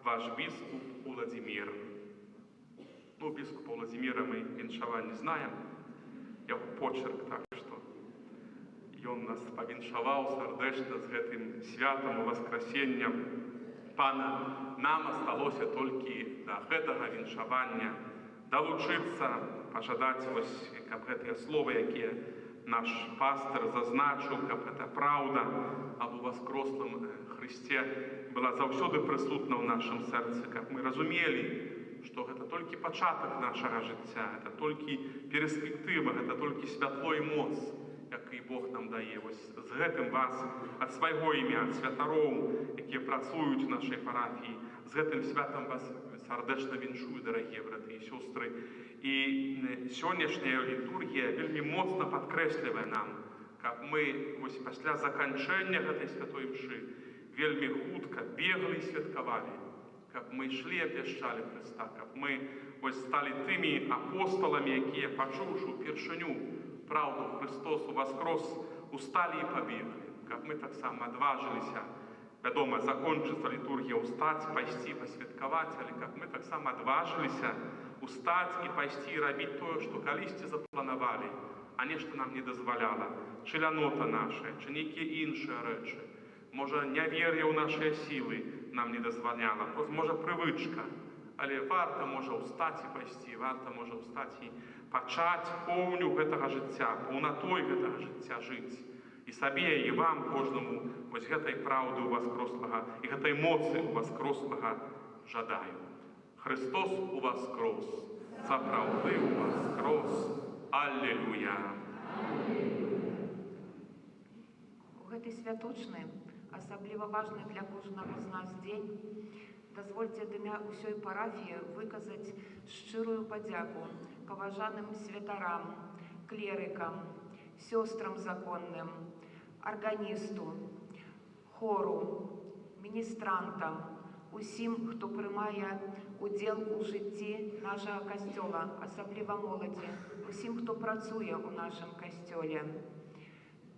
Ваш біскуп Уладзімір. Ну, біскупа Уладзіміра мы віншаванне знаем, яго почерк, так што ён нас павіншаваў сардэчна з гэтым святам уваскрасеннем. Пана, нам асталося толькі да гэтага віншавання далучыцца, пажадаць, каб гэтыя словы, якія наш пастыр зазначыў, каб гэта праўда аб уваскрослым Христе была заўсёды прысутна ў нашым сэрцы, каб мы разумелі, што гэта толькі пачатак нашага жыцця, гэта толькі перспектыва, гэта толькі святло і моц, які Бог нам дае. Вось з гэтым вас ад свайго імя, ад святароў, якія працуюць у нашай парафіі, з гэтым святам вас сардэчна віншую, дарагія браты і сёстры. І сённяшняя літургія вельмі моцна падкрэслівае нам, каб мы вось пасля заканчэння гэтай святой мшы вельмі хутка беглі і святкавалі, каб мы ішлі і абвяшчалі Хрыста, каб мы вось сталі тымі апостоламі, якія, пачуўшы ўпершыню праўду Христос уваскрос, усталі і пабеглі, каб мы таксама адважыліся, вядома, закончыцца літургія, устаць, пайсці, пасвяткаваць, але каб мы таксама адважыліся устаць і пайсці і рабіць тое, што калісьці запланавалі, а нешта нам не дазваляла, чы лянота наша, чы нейкія іншыя рэчы. Можа, нявер'е ў нашыя сілы нам не дазваляла, можа, прывычка, але варта, можа, устаць і пайсці, варта, можа, устаць і пачаць поўню гэтага жыцця, паўнатой гэтага жыцця жыць. І сабе, і вам, кожнаму, вось гэтай праўды ўваскрослага і гэтай моцы ўваскрослага жадаю. Христос уваскрос, сапраўды ўваскрос. Аллилуйя. гэты святочны, асабліва важны для кожнага з нас дзень, дазвольце ад імя ўсёй парафіі выказаць шчырую падзяку паважаным святарам, клерыкам, сёстрам законным, арганісту, хору, міністрантам, усім, хто прымае удзел у жыцці нашага касцёла, асабліва моладзі, усім, хто працуе ў нашым касцёле.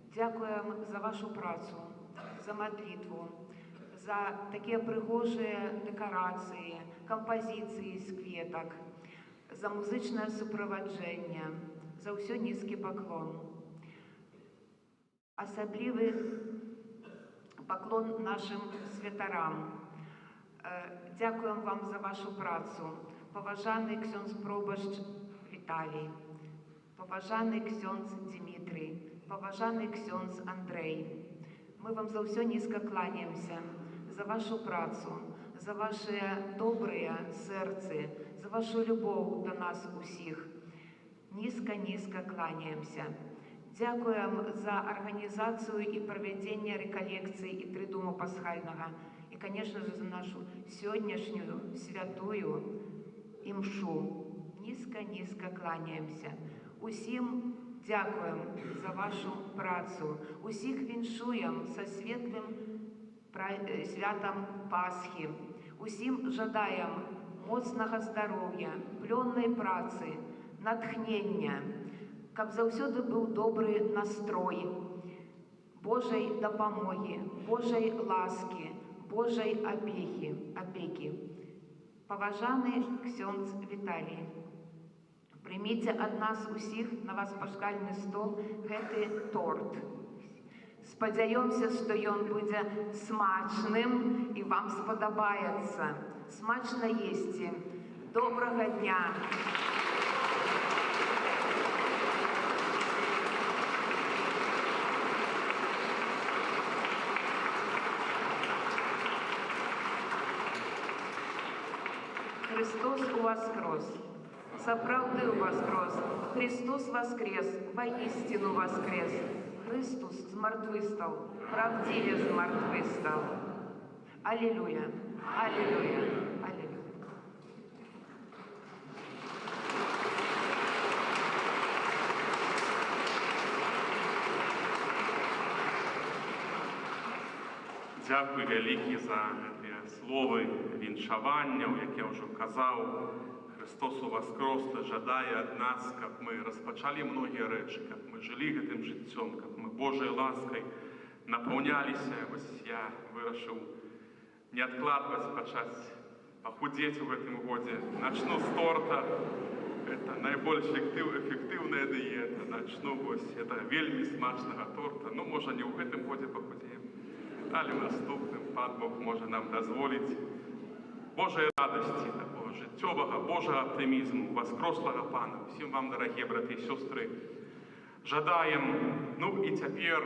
Дзякуем за вашу працу, за мадлітву, за такія прыгожыя дэкарацыі, кампазіцыі з кветак, за музычнае суправаджэнне, за ўсё нізкі паклон. Асаблівы паклон нашым святарам. Дзякуем вам за вашу працу. Паважаны ксёндз пробашч Віталій, паважаны ксёндз Дмітрый, паважаны ксёндз Андрэй. Мы вам за ўсё нізка кланяемся, за вашу працу, за вашыя добрыя сэрцы, за вашу любоў да нас усіх. Нізка-нізка кланяемся. Дзякуем за арганізацыю і правядзенне рэкалекцый і трыдуму пасхальнага. І, конечно же, за нашу сённяшнюю святую імшу. Нізка-нізка кланяемся. Усім дзякуем за вашу працу. Усіх віншуем са светлым святам Пасхі. Усім жадаем моцнага здароўя, плённай працы, натхнення, каб заўсёды быў добры настрой, Божай дапамогі, Божай ласкі, Божай апекі. Паважаны ксёндз Віталій, прыміце ад нас усіх на вас пасхальны стол гэты торт. Спадзяёмся, што ён будзе смачным і вам спадабаецца. Смачна есці. Добрага дня! Христос уваскрос! Сапраўды уваскрос! Христос воскрес! Воістину воскрес! Христос з мертвых стал! Правдиве з мертвых стал! Аллилуйя! Аллилуйя! Аллилуйя! Дякую вялікі за гэтыя словы віншаванняў, як я ўжо казаў. Христос уваскрос жадае ад нас, каб мы распачалі многія рэчы, каб мы жылі гэтым жыццём, каб мы Божай ласкай напаўняліся. Вось я вырашыў не адкладваць, пачаць пахудзець у гэтым годзе. Начну з торта. Это найбольш эфектыўная дыета. Начну вось это вельмі смачнага торта. Ну, можа, не ў гэтым годзе пахудзеем, але наступным Пан Бог можа нам дазволіць Божай радасці, такого жыццёвага, Божага аптымізму, воскрослага Пана. Усім вам, дарагія браты і сёстры, жадаем. Ну і цяпер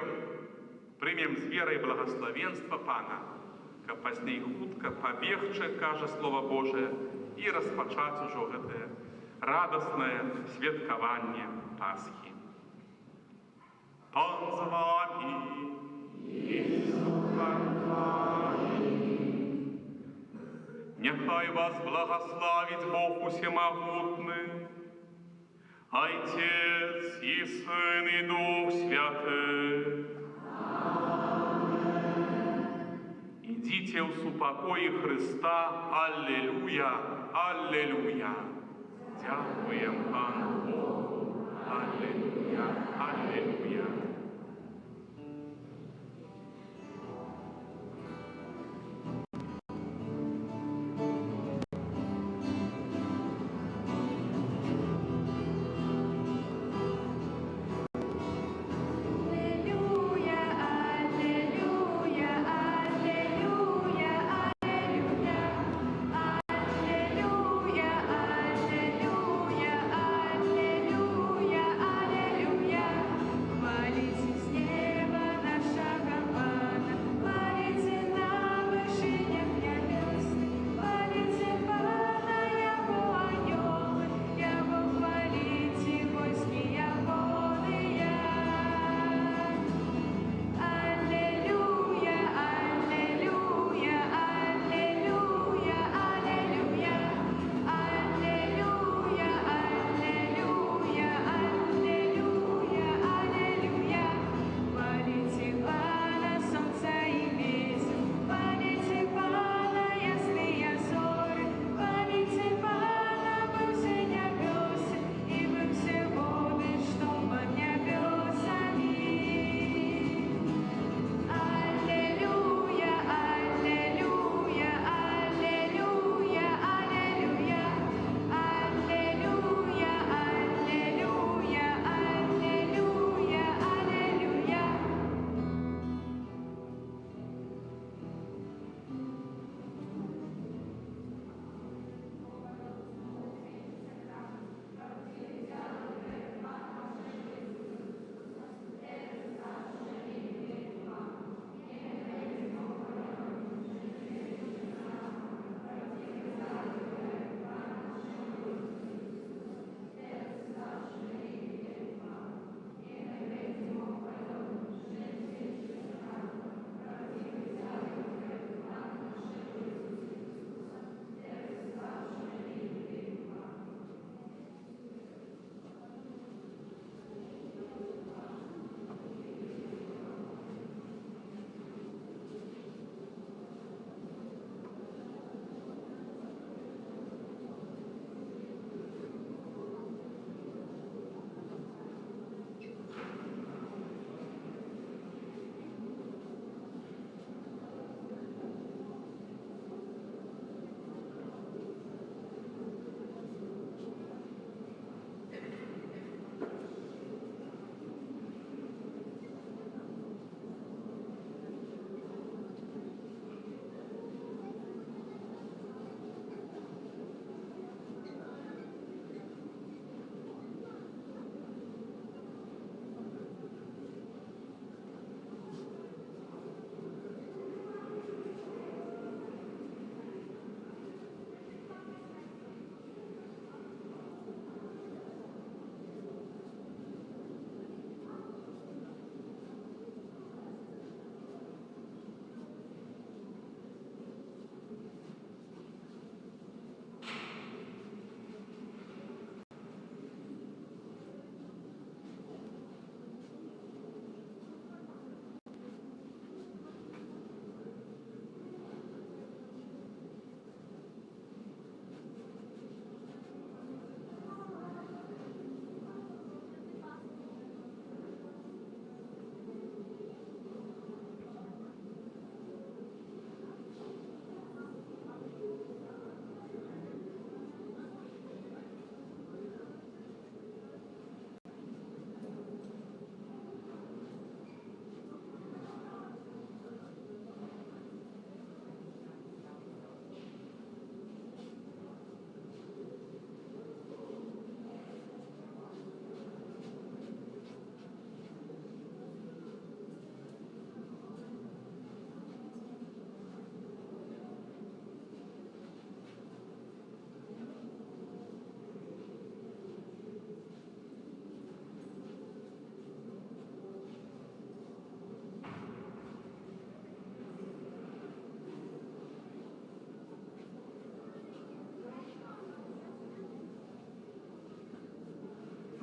прымем з верай благаславенства Пана, каб пазней хутка пабегчы, кажа Слова Божае, і распачаць ужо гэтае радаснае святкаванне Пасхі. Пан з вамі! Нехай вас благословить Бог Усемогутный, Отец и Сын и Дух Святый. Идите в супокое Христа. Аллилуйя, аллилуйя. Дякуем Пану Богу. Аллилуйя, аллилуйя. Аллилуйя,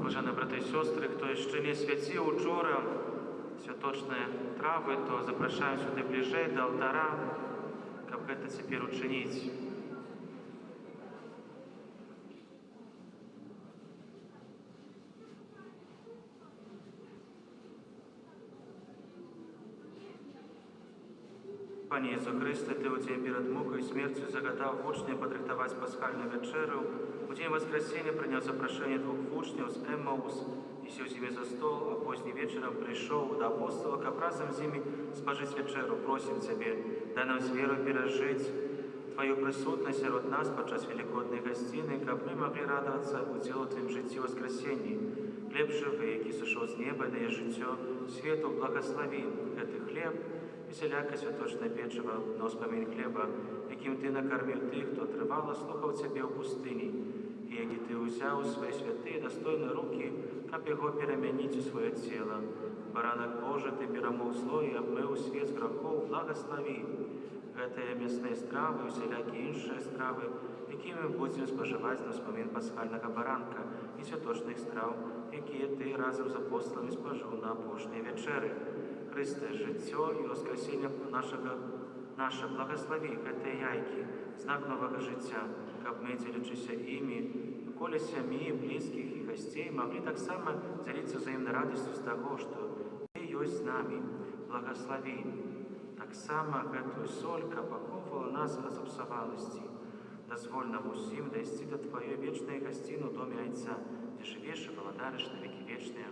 Блажені брати і сестри, хто ще не святив учора святочні трави, то запрошуємо сюди ближей до алтара, як це тепер учинити. Пане Ісу Христе, Ти у день перед мукою і смертю загадав учням подрихтувати пасхальну вечерю. У день Воскресения принял запрошение двух учнів з Еммаус и сел с ними за стол, а поздним вечером пришел до апостолов, как разом с ними спожить вечеру. Просим Тебе, дай нам с верой пережить Твою присутность среди нас подчас великодной гостиной, как мы могли радоваться уделу Твоим житию воскресенье. Хлеб живый, який сошел с неба, дає життя, свету благослови. Этот хлеб і всяляке святочне печиво, но спомін хлеба, яким Ти накормив тих, хто тривало слухав Тебе у пустині, і який Ти узяв у свої святі достойні руки, как його перемінить у своє тіло. Баранок Божий, Ти перемог зло і обмив світ з грехов, благослови. Гэтые мясныя стравы і всялякі іншыя стравы, які ми будемо споживати на спомін пасхального баранка і святочних страв, які Ти разом з апостолами спожив на апошній вечері. Христе, життя і воскресіння наше благослови гэтые яйки, знак нового життя, каб ми, ділячися імі, коли сям'ї, близьких і гостей, могли так само ділитися взаємною радістю з того, що Ти єсть з нами. Благослови. Так само гэтую соль, каб ахоўвала нас ад зіпсаваласці. Дазволь нам усім дайсці да Тваёй вечнай гасціны ў доме Айца, дзе жывеш і валадарыш на векі вечныя.